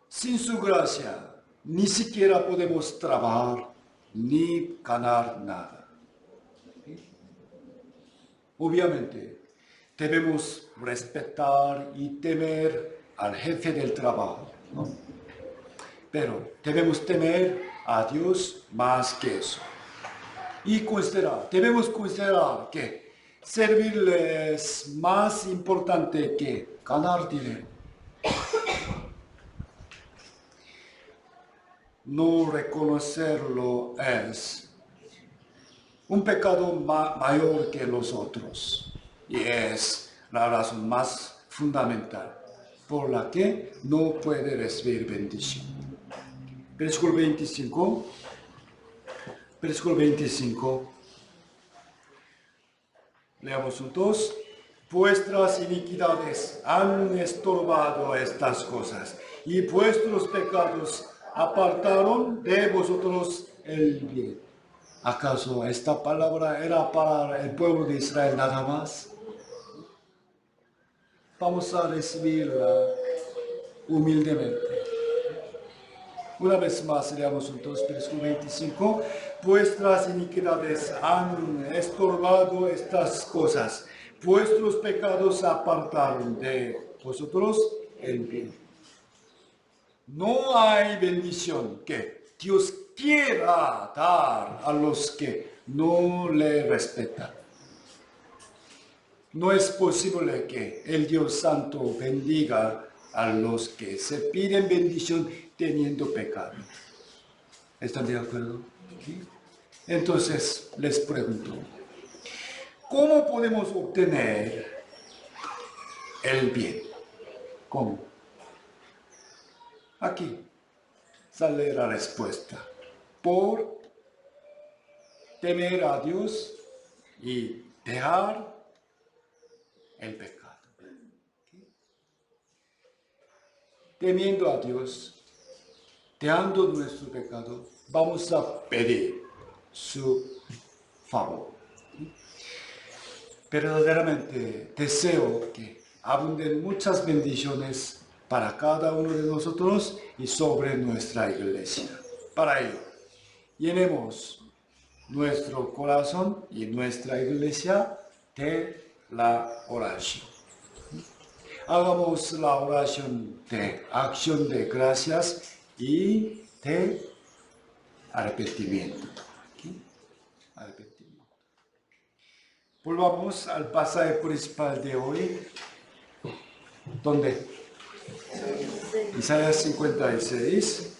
sin su gracia ni siquiera podemos trabajar ni ganar nada. Obviamente, debemos respetar y temer al jefe del trabajo, ¿no? Pero debemos temer a Dios más que eso. Y debemos considerar que servirle es más importante que ganar dinero. No reconocerlo es un pecado mayor que los otros y es la razón más fundamental por la que no puede recibir bendición. Versículo 25. Versículo 25. Leamos juntos. Vuestras iniquidades han estorbado estas cosas y vuestros pecados apartaron de vosotros el bien. ¿Acaso esta palabra era para el pueblo de Israel nada más? Vamos a recibirla humildemente. Una vez más, leamos juntos, versículo 25. Vuestras iniquidades han estorbado estas cosas. Vuestros pecados apartaron de vosotros el bien. No hay bendición que Dios quiera dar a los que no le respetan. No es posible que el Dios Santo bendiga a los que se piden bendición teniendo pecado. ¿Están de acuerdo? ¿Sí? Entonces, les pregunto, ¿cómo podemos obtener el bien? ¿Cómo? Aquí sale la respuesta. Por temer a Dios y dejar el pecado. Temiendo a Dios, dejando nuestro pecado, vamos a pedir su favor. Verdaderamente deseo que abunden muchas bendiciones para cada uno de nosotros y sobre nuestra iglesia. Para ello, llenemos nuestro corazón y nuestra iglesia de la oración. Hagamos la oración de acción de gracias y de arrepentimiento. Arrepentimiento. Volvamos al pasaje principal de hoy. ¿Dónde? Isaías 56.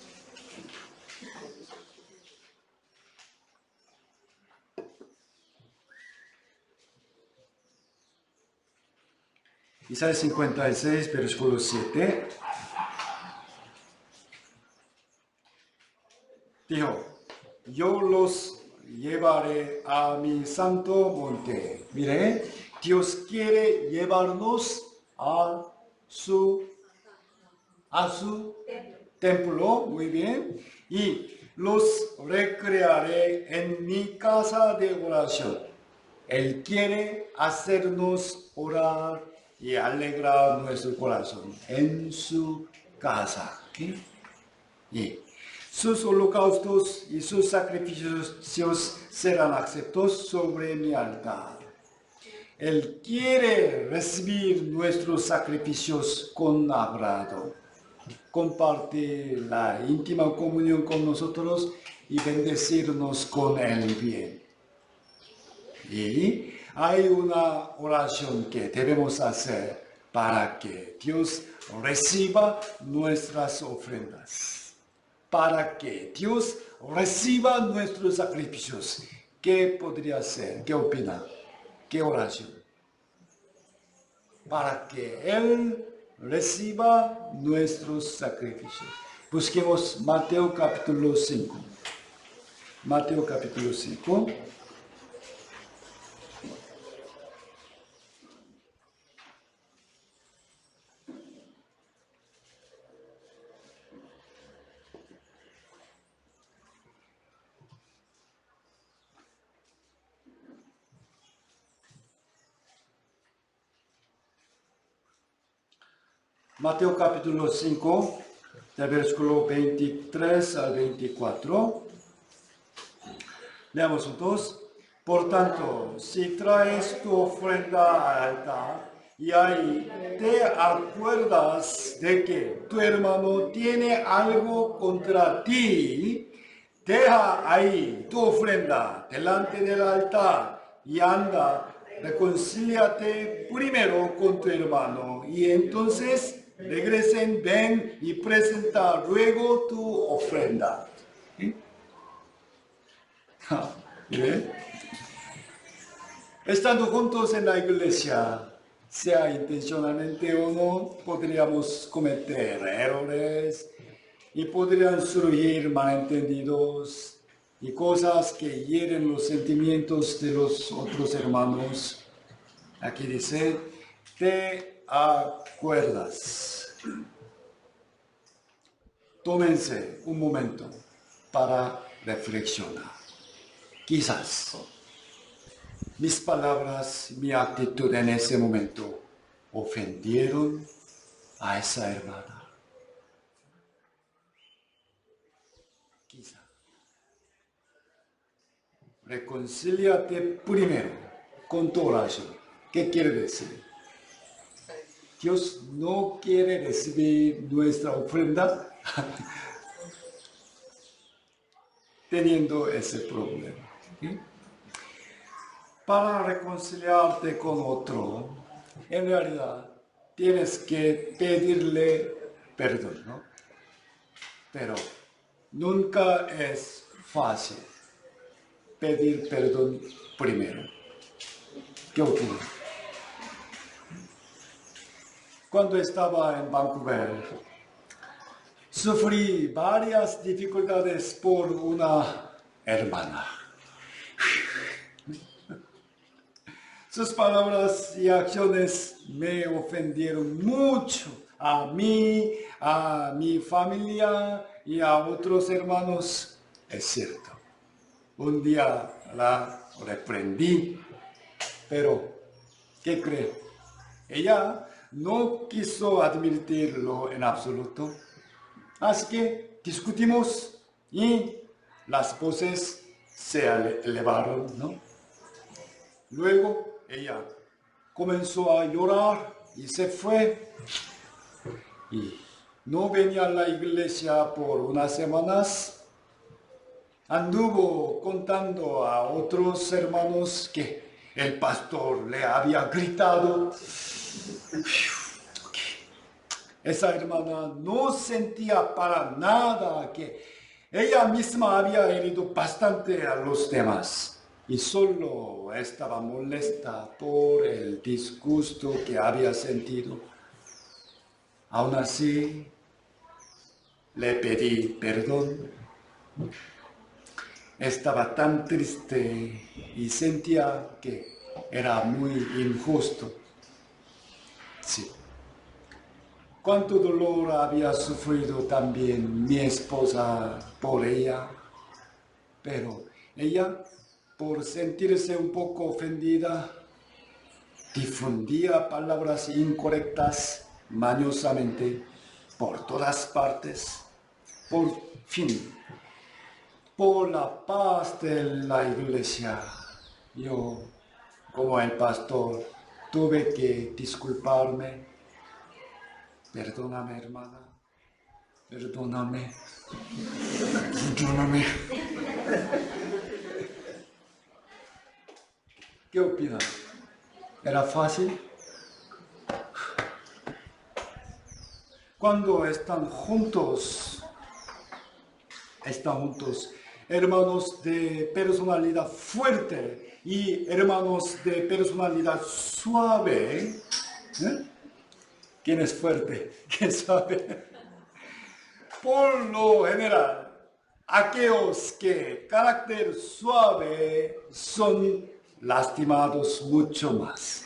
Isaías 56, versículo 7. Dijo, yo los llevaré a mi santo monte. Mire, Dios quiere llevarnos a su templo, muy bien, y los recrearé en mi casa de oración. Él quiere hacernos orar y alegrar nuestro corazón en su casa. ¿Okay? Y sus holocaustos y sus sacrificios serán aceptados sobre mi altar. Él quiere recibir nuestros sacrificios con agrado. Compartir la íntima comunión con nosotros y bendecirnos con el bien. Y hay una oración que debemos hacer para que Dios reciba nuestras ofrendas. Para que Dios reciba nuestros sacrificios. ¿Qué podría ser? ¿Qué opina? ¿Qué oración? Para que Él reciba nuestros sacrificios. Busquemos Mateo capítulo 5. Mateo capítulo 5. Mateo capítulo 5, del versículo 23 al 24. Leamos juntos. Por tanto, si traes tu ofrenda al altar y ahí te acuerdas de que tu hermano tiene algo contra ti, deja ahí tu ofrenda delante del altar y anda, reconcíliate primero con tu hermano y entonces regresen, ven y presenta luego tu ofrenda. ¿Sí? ¿Sí? Estando juntos en la iglesia, sea intencionalmente o no, podríamos cometer errores y podrían surgir malentendidos y cosas que hieren los sentimientos de los otros hermanos. Aquí dice, ¿te acuerdas? Tómense un momento para reflexionar. Quizás mis palabras, mi actitud en ese momento ofendieron a esa hermana. Quizá. Reconcíliate primero con tu oración. ¿Qué quiere decir? Dios no quiere recibir nuestra ofrenda teniendo ese problema. ¿Sí? Para reconciliarte con otro, en realidad tienes que pedirle perdón, ¿no? Pero nunca es fácil pedir perdón primero. ¿Qué opinas? Cuando estaba en Vancouver, sufrí varias dificultades por una hermana. Sus palabras y acciones me ofendieron mucho a mí, a mi familia y a otros hermanos. Es cierto, un día la reprendí, pero ¿qué cree? Ella no quiso admitirlo en absoluto. Así que discutimos y las voces se elevaron, ¿no? Luego ella comenzó a llorar y se fue. Y no venía a la iglesia por unas semanas. Anduvo contando a otros hermanos que el pastor le había gritado. Esa hermana no sentía para nada que ella misma había herido bastante a los demás y solo estaba molesta por el disgusto que había sentido. Aún así, le pedí perdón. Estaba tan triste y sentía que era muy injusto. Sí. Cuánto dolor había sufrido también mi esposa por ella, pero ella, por sentirse un poco ofendida, difundía palabras incorrectas mañosamente por todas partes. Por fin, por la paz de la iglesia, yo, como el pastor, tuve que disculparme. Perdóname, hermana. Perdóname. Perdóname. ¿Qué opinas? ¿Era fácil? Cuando están juntos, hermanos de personalidad fuerte y hermanos de personalidad suave. ¿Quién es fuerte? ¿Quién sabe? Por lo general, aquellos que carácter suave son lastimados mucho más.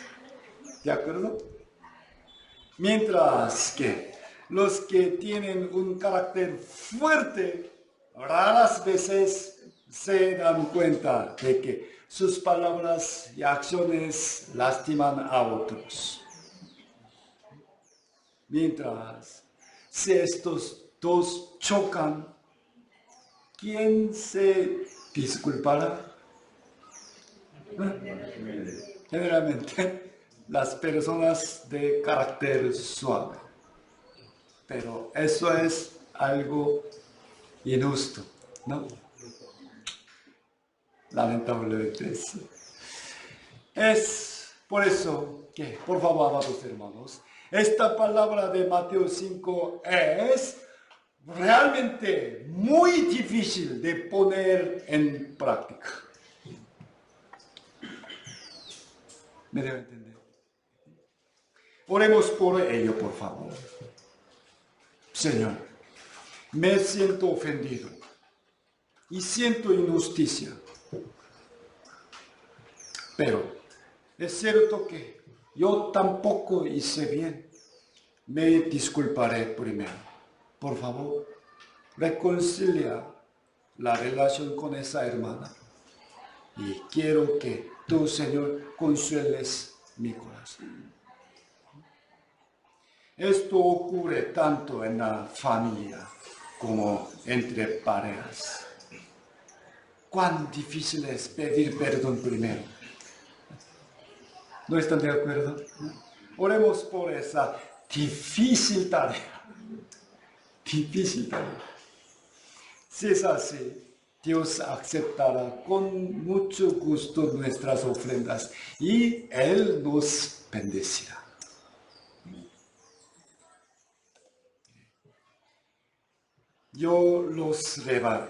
¿De acuerdo? Mientras que los que tienen un carácter fuerte raras veces se dan cuenta de que sus palabras y acciones lastiman a otros. Mientras, si estos dos chocan, ¿quién se disculpará? Generalmente, las personas de carácter suave. Pero eso es algo injusto, ¿no? Lamentablemente es Por eso, por favor, amados hermanos, esta palabra de Mateo 5 es realmente muy difícil de poner en práctica. ¿Me debe entender? Oremos por ello, por favor. Señor, me siento ofendido y siento injusticia. Pero es cierto que yo tampoco hice bien. Me disculparé primero. Por favor, reconcilia la relación con esa hermana. Y quiero que tú, Señor, consueles mi corazón. Esto ocurre tanto en la familia como entre parejas. Cuán difícil es pedir perdón primero. ¿No están de acuerdo? Oremos por esa difícil tarea. Difícil tarea. Si es así, Dios aceptará con mucho gusto nuestras ofrendas y Él nos bendecirá. Yo los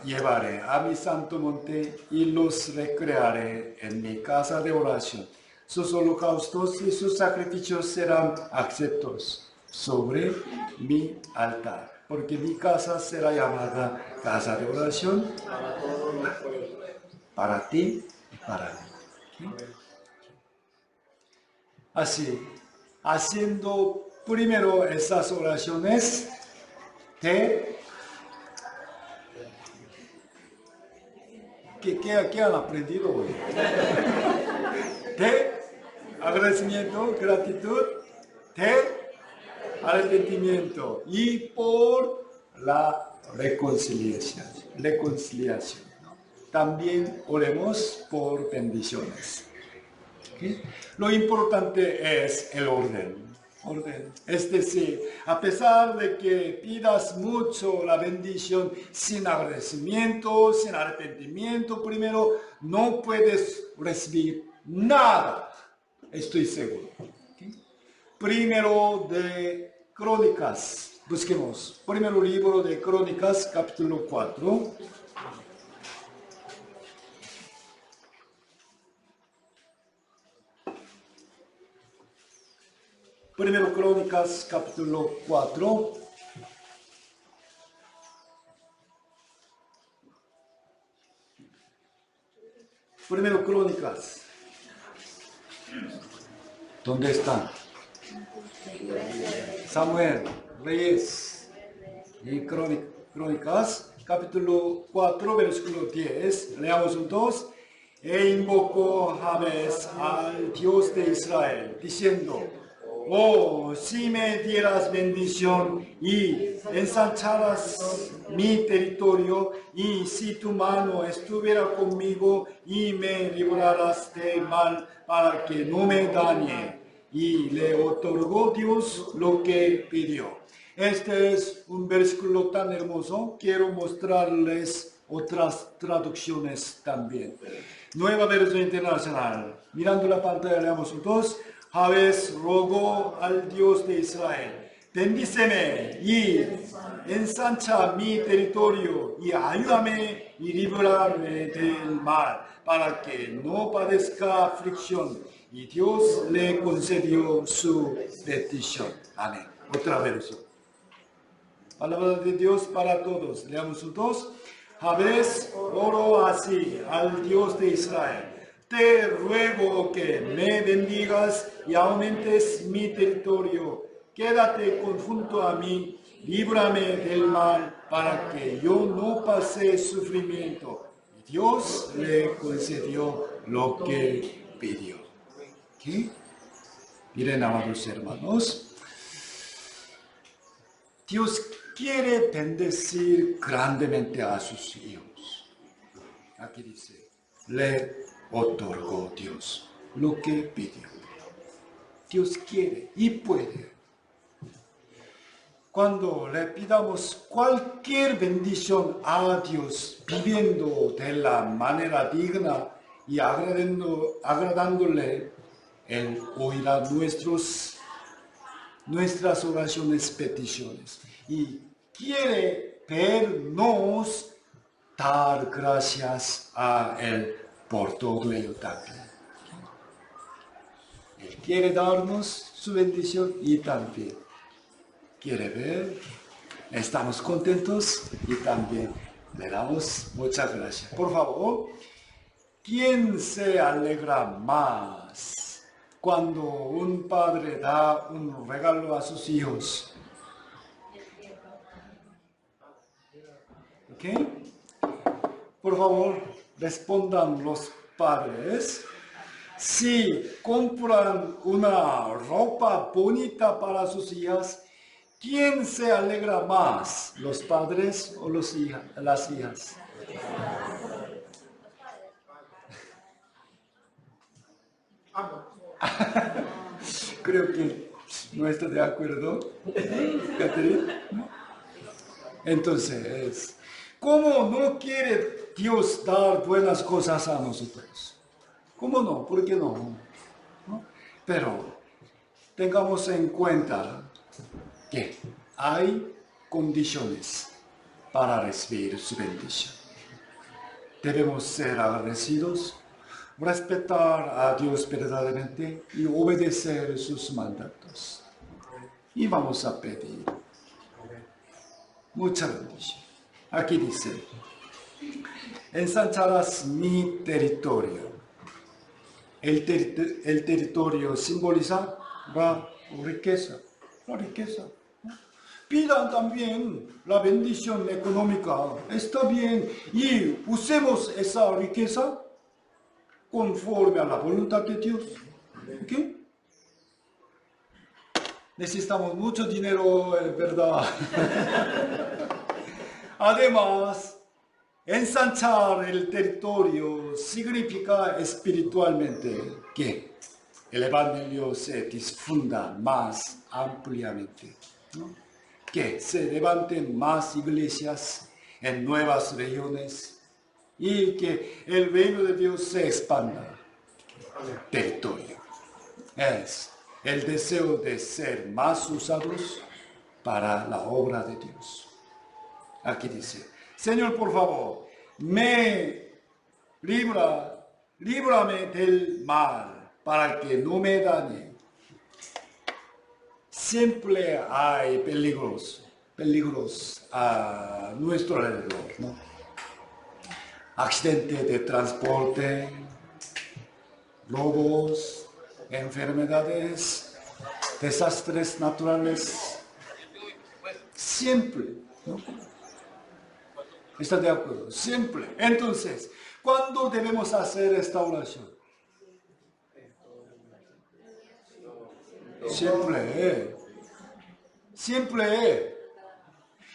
llevaré a mi santo monte y los recrearé en mi casa de oración. Sus holocaustos y sus sacrificios serán aceptos sobre mi altar, porque mi casa será llamada casa de oración para ti y para mí. Así, haciendo primero esas oraciones ¿Qué han aprendido hoy? De agradecimiento, gratitud, de arrepentimiento y por la reconciliación. ¿No? También oremos por bendiciones. ¿Okay? Lo importante es el orden. Es decir, a pesar de que pidas mucho la bendición sin agradecimiento, sin arrepentimiento, primero no puedes recibir nada. Estoy seguro. ¿Okay? Primero de Crónicas, busquemos. Primero libro de Crónicas, capítulo 4. Primero Crónicas, capítulo 4. Primero Crónicas. ¿Dónde están? Samuel, Reyes y Crónicas, capítulo 4, versículo 10. Leamos juntos. E invocó Jabes al Dios de Israel, diciendo: oh, si me dieras bendición y ensancharas mi territorio, y si tu mano estuviera conmigo y me libraras de mal para que no me dañe. Y le otorgó Dios lo que pidió. Este es un versículo tan hermoso. Quiero mostrarles otras traducciones también. Nueva versión internacional. Mirando la pantalla, leamos juntos. Jabes rogó al Dios de Israel: bendíceme y ensancha mi territorio y ayúdame y líbrame del mal para que no padezca aflicción. Y Dios le concedió su petición. Amén. Otra versión. Palabra de Dios para todos. Leamos juntos. Jabes oró así al Dios de Israel: te ruego que me bendigas y aumentes mi territorio. Quédate junto a mí, líbrame del mal, para que yo no pase sufrimiento. Y Dios le concedió lo que pidió. ¿Qué? Miren, amados hermanos, Dios quiere bendecir grandemente a sus hijos. Aquí dice, le otorgó Dios lo que pidió. Dios quiere y puede. Cuando le pidamos cualquier bendición a Dios, viviendo de la manera digna y agradándole, Él oirá nuestras oraciones, peticiones. Y quiere vernos dar gracias a Él por todo ello también. Él quiere darnos su bendición y también quiere ver. Estamos contentos y también le damos muchas gracias. Por favor, ¿quién se alegra más cuando un padre da un regalo a sus hijos? ¿Ok? Por favor, respondan los padres. Si compran una ropa bonita para sus hijas, ¿quién se alegra más? ¿Los padres o las hijas? Creo que no está de acuerdo, Catherine. Entonces, ¿cómo no quiere Dios dar buenas cosas a nosotros? ¿Cómo no? ¿Por qué no? ¿No? Pero tengamos en cuenta que hay condiciones para recibir su bendición. Debemos ser agradecidos, respetar a Dios verdaderamente y obedecer sus mandatos. Y vamos a pedir mucha bendición. Aquí dice, ensancharás mi territorio. El territorio simboliza la riqueza. La riqueza. Pidan también la bendición económica. Está bien. Y usemos esa riqueza conforme a la voluntad de Dios. ¿Ok? Necesitamos mucho dinero, ¿verdad? Además, ensanchar el territorio significa espiritualmente que el Evangelio se difunda más ampliamente, ¿no? Que se levanten más iglesias en nuevas regiones y que el reino de Dios se expanda. Territorio. Es el deseo de ser más usados para la obra de Dios. Aquí dice, Señor, por favor, líbrame del mal para que no me dañe. Siempre hay peligros a nuestro alrededor, ¿no? Accidentes de transporte, robos, enfermedades, desastres naturales, siempre, ¿no? ¿Está de acuerdo? Siempre. Entonces, ¿cuándo debemos hacer esta oración? Siempre. Siempre.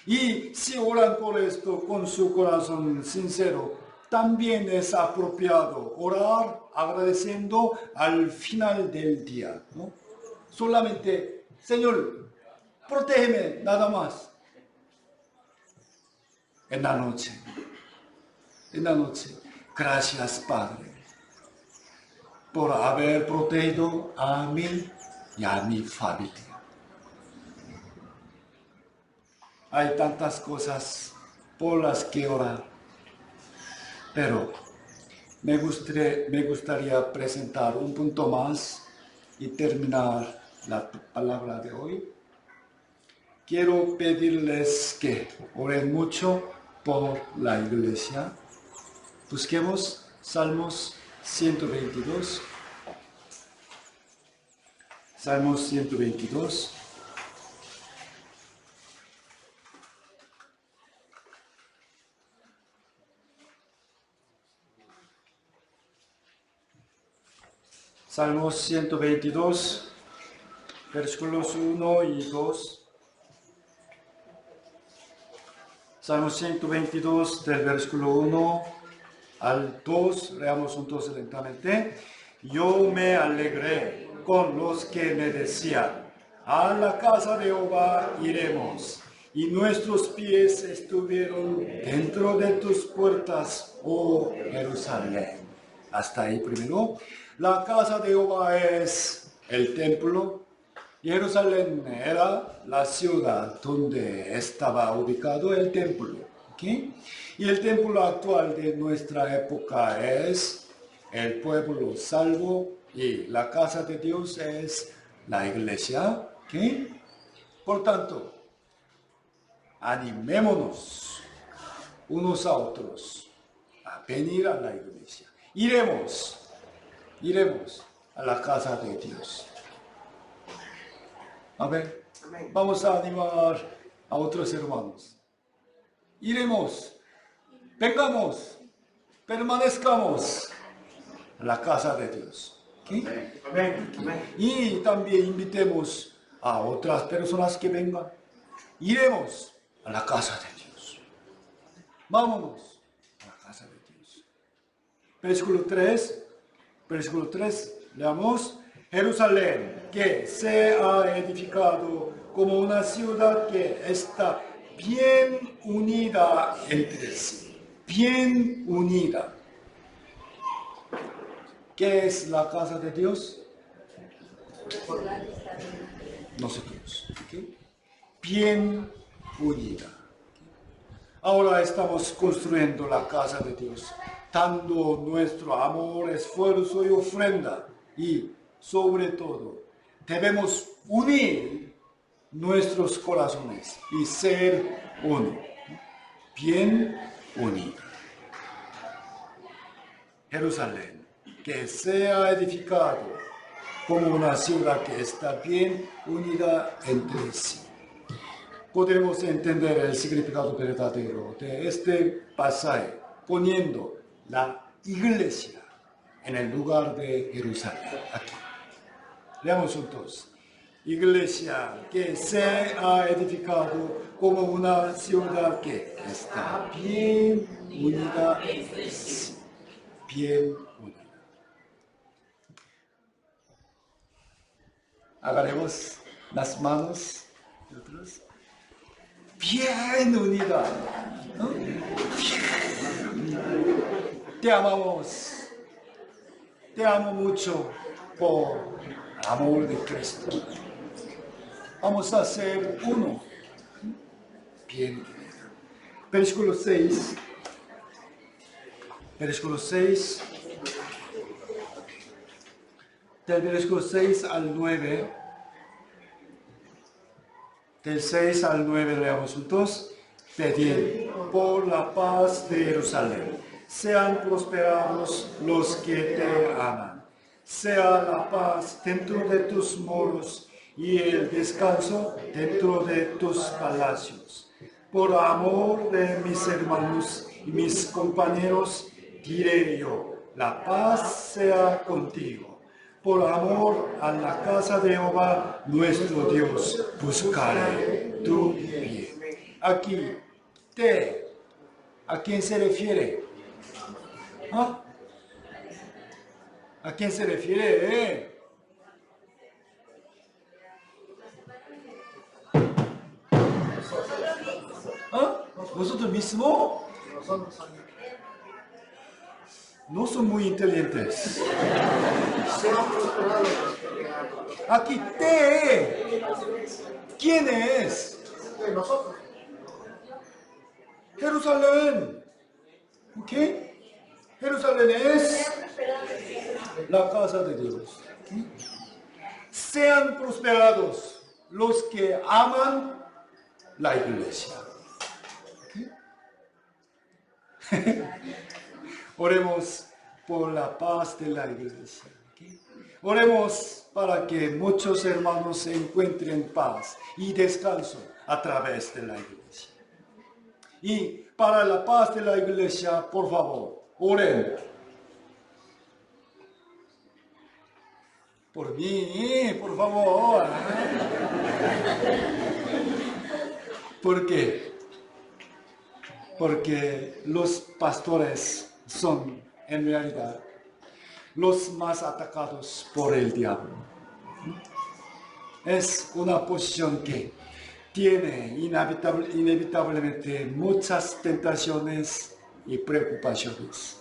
Y si oran por esto con su corazón sincero, también es apropiado orar agradeciendo al final del día, ¿no? Solamente, Señor, protégeme, nada más. En la noche, gracias, Padre, por haber protegido a mí y a mi familia. Hay tantas cosas por las que orar, pero me gustaría presentar un punto más y terminar la palabra de hoy. Quiero pedirles que oren mucho por la iglesia. Busquemos Salmos 122. Salmos 122. Salmos 122, versículos 1 y 2. Salmos 122, del versículo 1 al 2, leamos juntos lentamente. Yo me alegré con los que me decían, a la casa de Jehová iremos, y nuestros pies estuvieron dentro de tus puertas, oh Jerusalén. Hasta ahí primero. La casa de Jehová es el templo. Jerusalén era la ciudad donde estaba ubicado el templo. ¿Okay? Y el templo actual de nuestra época es el pueblo salvo y la casa de Dios es la iglesia. ¿Okay? Por tanto, animémonos unos a otros a venir a la iglesia. Iremos a la casa de Dios. Amén. Vamos a animar a otros hermanos. Iremos, vengamos, permanezcamos a la casa de Dios. ¿Okay? Y también invitemos a otras personas que vengan. Iremos a la casa de Dios. Vámonos a la casa de Dios. Versículo 3, leamos. Jerusalén, que se ha edificado como una ciudad que está bien unida entre sí. Bien unida. ¿Qué es la casa de Dios? Nosotros. ¿Okay? Bien unida. Ahora estamos construyendo la casa de Dios, dando nuestro amor, esfuerzo y ofrenda. Y sobre todo, debemos unir nuestros corazones y ser uno, bien unido. Jerusalén, que sea edificado como una ciudad que está bien unida entre sí. Podemos entender el significado verdadero de este pasaje poniendo la iglesia en el lugar de Jerusalén. Aquí. Leamos juntos. Iglesia que se ha edificado como una ciudad que está bien unida entre sí. Bien unida. Agarremos las manos de otros. Bien unida. ¿No? Te amamos. Te amo mucho por amor de Cristo. Vamos a ser uno. Bien. Versículo 6. Versículo 6. Del versículo 6 al 9. Del 6 al 9 leamos juntos. Pedid por la paz de Jerusalén. Sean prosperados los que te aman. Sea la paz dentro de tus muros y el descanso dentro de tus palacios. Por amor de mis hermanos y mis compañeros, diré yo, la paz sea contigo. Por amor a la casa de Jehová, nuestro Dios, buscaré tu bien. Aquí, ¿a quién se refiere? ¿Ah? ¿A quién se refiere? ¿Ah? ¿Nosotros mismos? No son muy inteligentes. Aquí ¿quién es? Nosotros. Jerusalén. ¿Ok? Jerusalén es la casa de Dios. Sean prosperados los que aman la iglesia. Oremos por la paz de la iglesia. Oremos para que muchos hermanos encuentren paz y descanso a través de la iglesia. Y para la paz de la iglesia, por favor, oren por mí, por favor. ¿Por qué? Porque los pastores son, en realidad, los más atacados por el diablo. Es una posición que tiene inevitablemente muchas tentaciones y preocupaciones.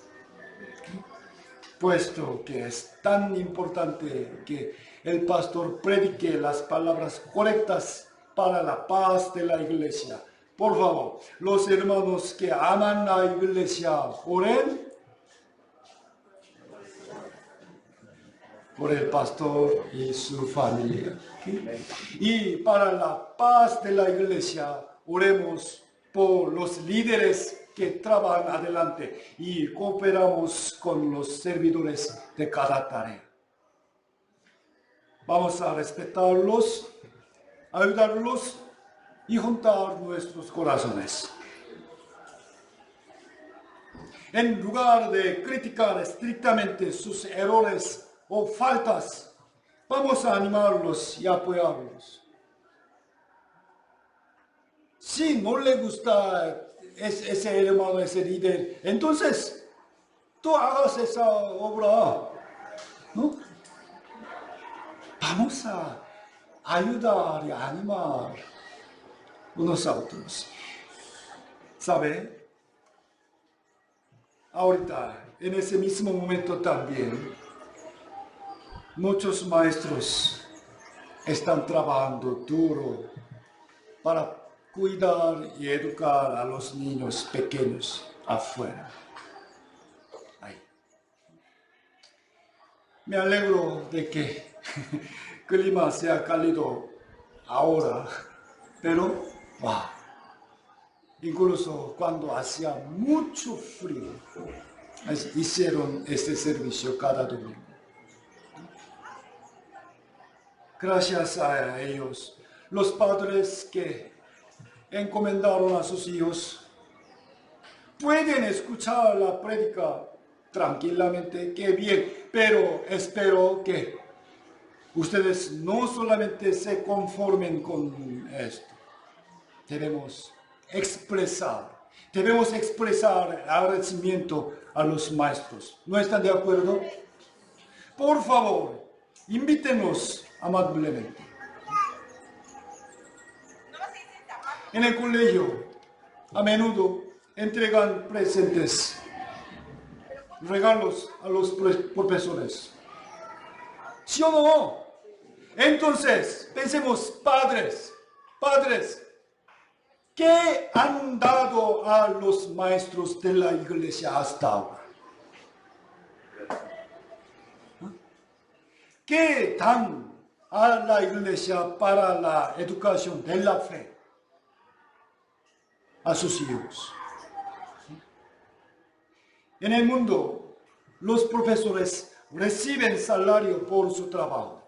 puesto que es tan importante que el pastor predique las palabras correctas para la paz de la iglesia. Por favor, los hermanos que aman la iglesia, oren por el pastor y su familia. Y para la paz de la iglesia, oremos por los líderes que trabajan adelante y cooperamos con los servidores de cada tarea. Vamos a respetarlos, ayudarlos y juntar nuestros corazones. En lugar de criticar estrictamente sus errores o faltas, vamos a animarlos y apoyarlos. Si no le gusta ese hermano, ese líder, entonces tú hagas esa obra, ¿no? Vamos a ayudar y animar unos a otros. ¿Sabe? Ahorita, en ese mismo momento también, muchos maestros están trabajando duro para cuidar y educar a los niños pequeños afuera. Ay. Me alegro de que el clima sea cálido ahora, pero incluso cuando hacía mucho frío, hicieron este servicio cada domingo. Gracias a ellos, los padres que encomendaron a sus hijos pueden escuchar la prédica tranquilamente, qué bien, pero espero que ustedes no solamente se conformen con esto. Debemos expresar agradecimiento a los maestros. ¿No están de acuerdo? Por favor, invítenos amablemente. En el colegio, a menudo entregan presentes, regalos a los profesores. ¿Sí o no? Entonces, pensemos, padres, ¿qué han dado a los maestros de la iglesia hasta ahora? ¿Qué dan a la iglesia para la educación de la fe a sus hijos? En el mundo, los profesores reciben salario por su trabajo,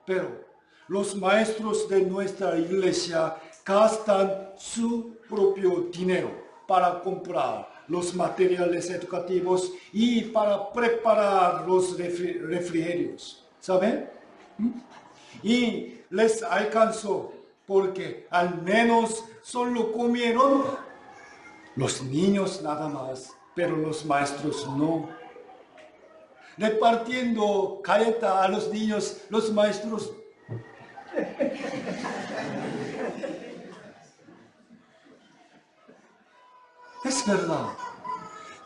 pero los maestros de nuestra iglesia gastan su propio dinero para comprar los materiales educativos y para preparar los refrigerios, ¿saben? Y les alcanzó porque al menos solo comieron los niños nada más, pero los maestros no. Repartiendo galleta a los niños, los maestros. Es verdad.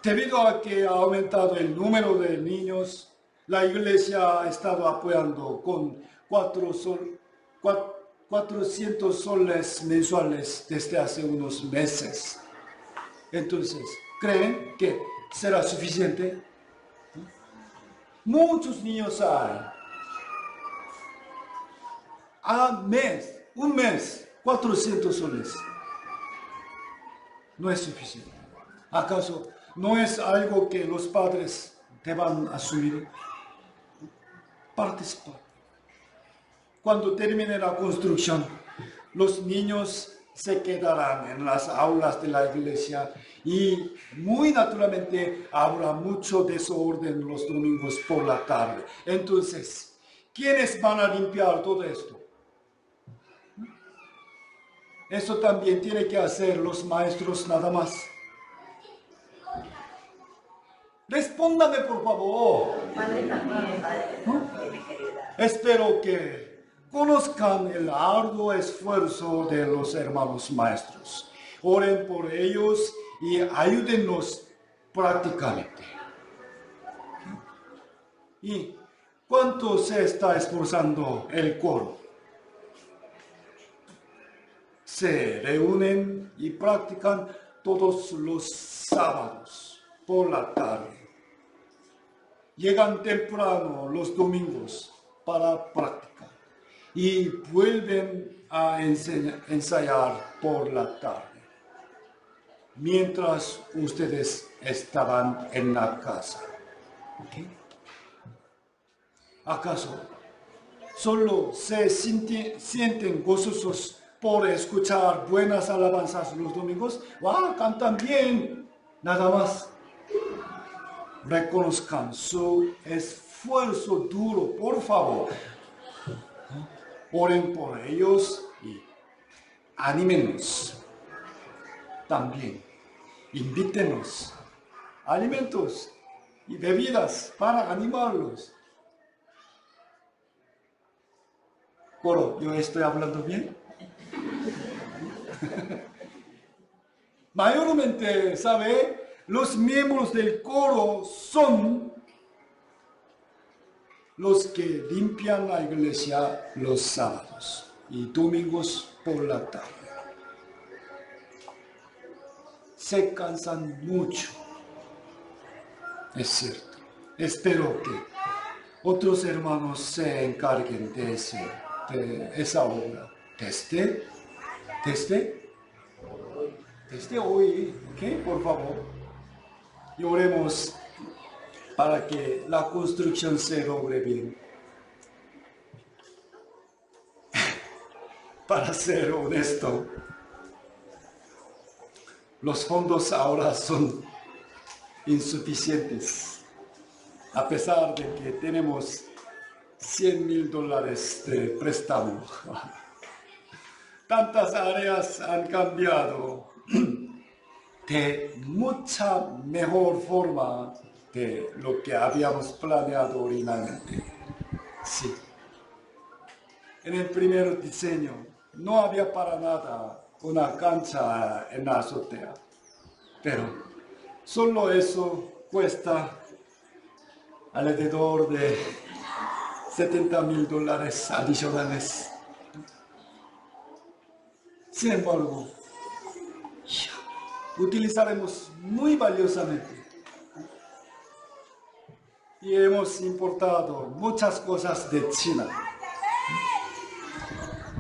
Debido a que ha aumentado el número de niños, la iglesia ha estado apoyando con 400 soles mensuales desde hace unos meses. Entonces, ¿creen que será suficiente? Muchos niños hay. Un mes, 400 soles. No es suficiente. ¿Acaso no es algo que los padres deban asumir? Participar. Cuando termine la construcción, los niños se quedarán en las aulas de la iglesia y muy naturalmente habrá mucho desorden los domingos por la tarde. Entonces, ¿quiénes van a limpiar todo esto? Eso también tiene que hacer los maestros nada más. Respóndame, por favor. ¿No? Espero que conozcan el arduo esfuerzo de los hermanos maestros. Oren por ellos y ayúdennos prácticamente. ¿Y cuánto se está esforzando el coro? Se reúnen y practican todos los sábados por la tarde. Llegan temprano los domingos para practicar y vuelven a ensayar por la tarde. Mientras ustedes estaban en la casa. ¿Okay? ¿Acaso solo se sienten gozosos por escuchar buenas alabanzas los domingos? ¡Ah, cantan bien! Nada más. Reconozcan su esfuerzo duro, por favor. Oren por ellos y anímenos. También invítenos alimentos y bebidas para animarlos. Coro, ¿yo estoy hablando bien? Mayormente, ¿sabe? Los miembros del coro son los que limpian la iglesia los sábados y domingos por la tarde. Se cansan mucho, es cierto. Espero que otros hermanos se encarguen de esa obra. Desde hoy, ¿ok? Por favor. Y oremos para que la construcción se logre bien. Para ser honesto, los fondos ahora son insuficientes, a pesar de que tenemos $100,000 de préstamo. Tantas áreas han cambiado de mucha mejor forma de lo que habíamos planeado originalmente. Sí. En el primer diseño no había para nada una cancha en la azotea, pero solo eso cuesta alrededor de $70,000 adicionales. Sin embargo, utilizaremos muy valiosamente y hemos importado muchas cosas de China.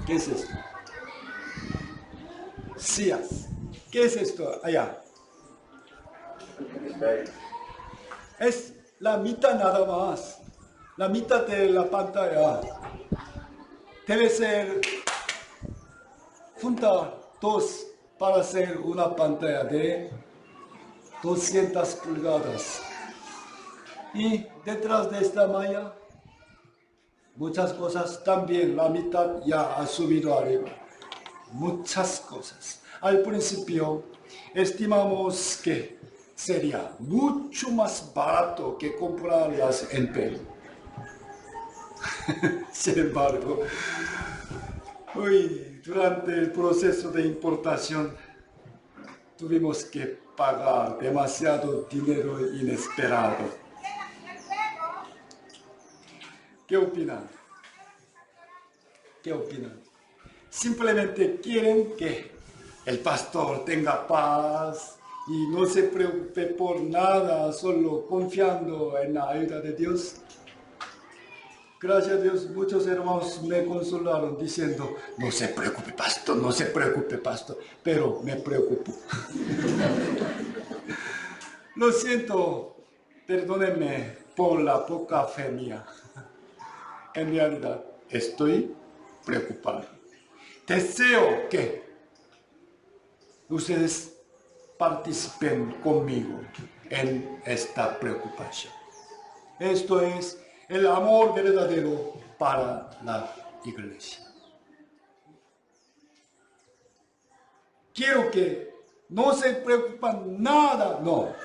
¿Qué es esto? Sillas. ¿Qué es esto allá? Es la mitad nada más. La mitad de la pantalla. Debe ser juntar dos para hacer una pantalla de 200 pulgadas. Y detrás de esta malla, muchas cosas también, la mitad ya ha subido arriba. Muchas cosas. Al principio estimamos que sería mucho más barato que comprarlas en Perú. Sin embargo, durante el proceso de importación tuvimos que pagar demasiado dinero inesperado. ¿Qué opinan? ¿Qué opinan? Simplemente quieren que el pastor tenga paz y no se preocupe por nada, solo confiando en la ayuda de Dios. Gracias a Dios, muchos hermanos me consolaron diciendo, no se preocupe, pastor, no se preocupe, pastor, pero me preocupo. Lo siento, perdónenme por la poca fe mía. En realidad, estoy preocupado. Deseo que ustedes participen conmigo en esta preocupación. Esto es el amor verdadero para la iglesia. Quiero que no se preocupen nada, no.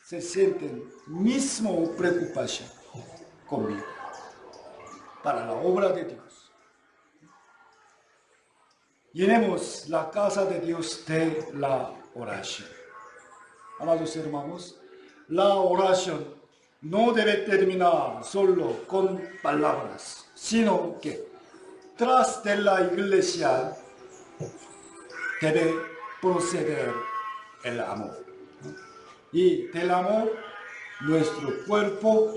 Se sienten mismo preocupación conmigo para la obra de Dios. Llenemos la casa de Dios de la oración. Amados hermanos, la oración no debe terminar solo con palabras, sino que tras de la iglesia debe proceder el amor. Y del amor, nuestro cuerpo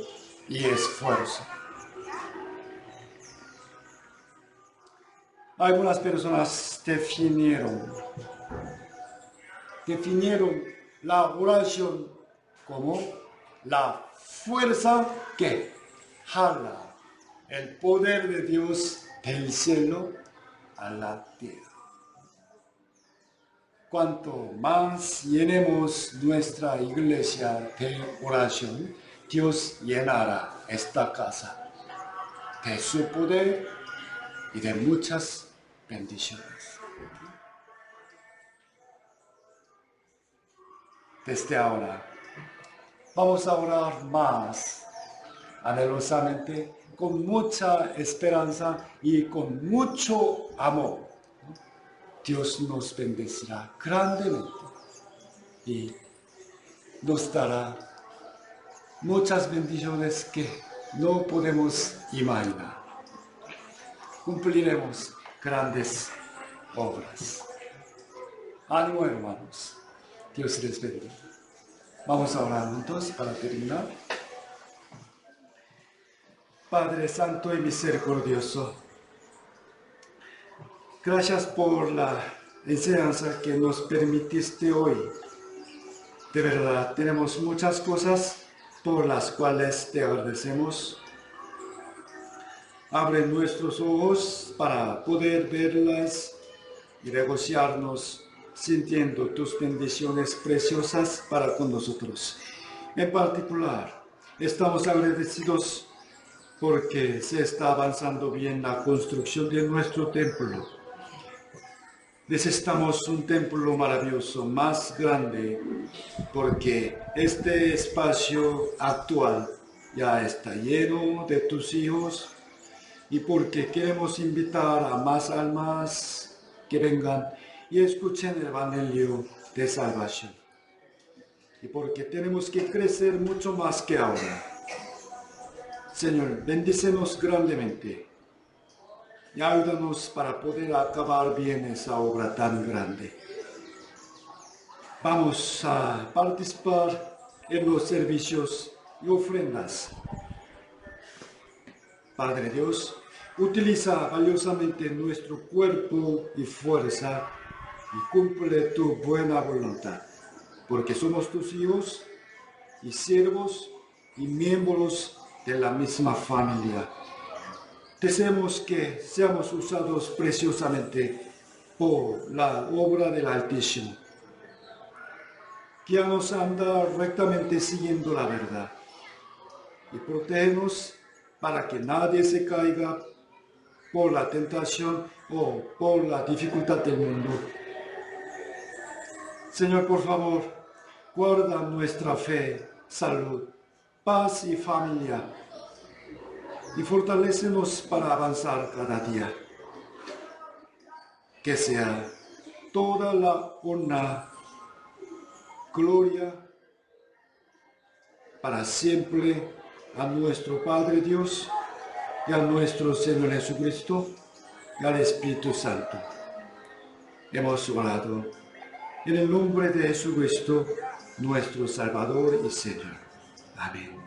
y esfuerzo. Algunas personas definieron la oración como la fuerza que jala el poder de Dios del cielo a la tierra. Cuanto más llenemos nuestra iglesia de oración, Dios llenará esta casa de su poder y de muchas bendiciones. Desde ahora, vamos a orar más anhelosamente, con mucha esperanza y con mucho amor. Dios nos bendecirá grandemente y nos dará muchas bendiciones que no podemos imaginar. Cumpliremos grandes obras. Ánimo, hermanos. Dios les bendiga. Vamos a orar juntos para terminar. Padre Santo y Misericordioso, gracias por la enseñanza que nos permitiste hoy. De verdad, tenemos muchas cosas por las cuales te agradecemos. Abre nuestros ojos para poder verlas y regocijarnos sintiendo tus bendiciones preciosas para con nosotros. En particular, estamos agradecidos porque se está avanzando bien la construcción de nuestro templo. Necesitamos un templo maravilloso, más grande, porque este espacio actual ya está lleno de tus hijos y porque queremos invitar a más almas que vengan y escuchen el Evangelio de salvación. Y porque tenemos que crecer mucho más que ahora. Señor, bendícenos grandemente y ayúdanos para poder acabar bien esa obra tan grande. Vamos a participar en los servicios y ofrendas. Padre Dios, utiliza valiosamente nuestro cuerpo y fuerza y cumple tu buena voluntad, porque somos tus hijos y siervos y miembros de la misma familia. Deseamos que seamos usados preciosamente por la obra del Altísimo. Guíanos a andar rectamente siguiendo la verdad y protégenos para que nadie se caiga por la tentación o por la dificultad del mundo. Señor, por favor, guarda nuestra fe, salud, paz y familia, y fortalécenos para avanzar cada día. Que sea toda la honra, gloria, para siempre a nuestro Padre Dios y a nuestro Señor Jesucristo y al Espíritu Santo. Hemos orado en el nombre de Jesucristo, nuestro Salvador y Señor. Amén.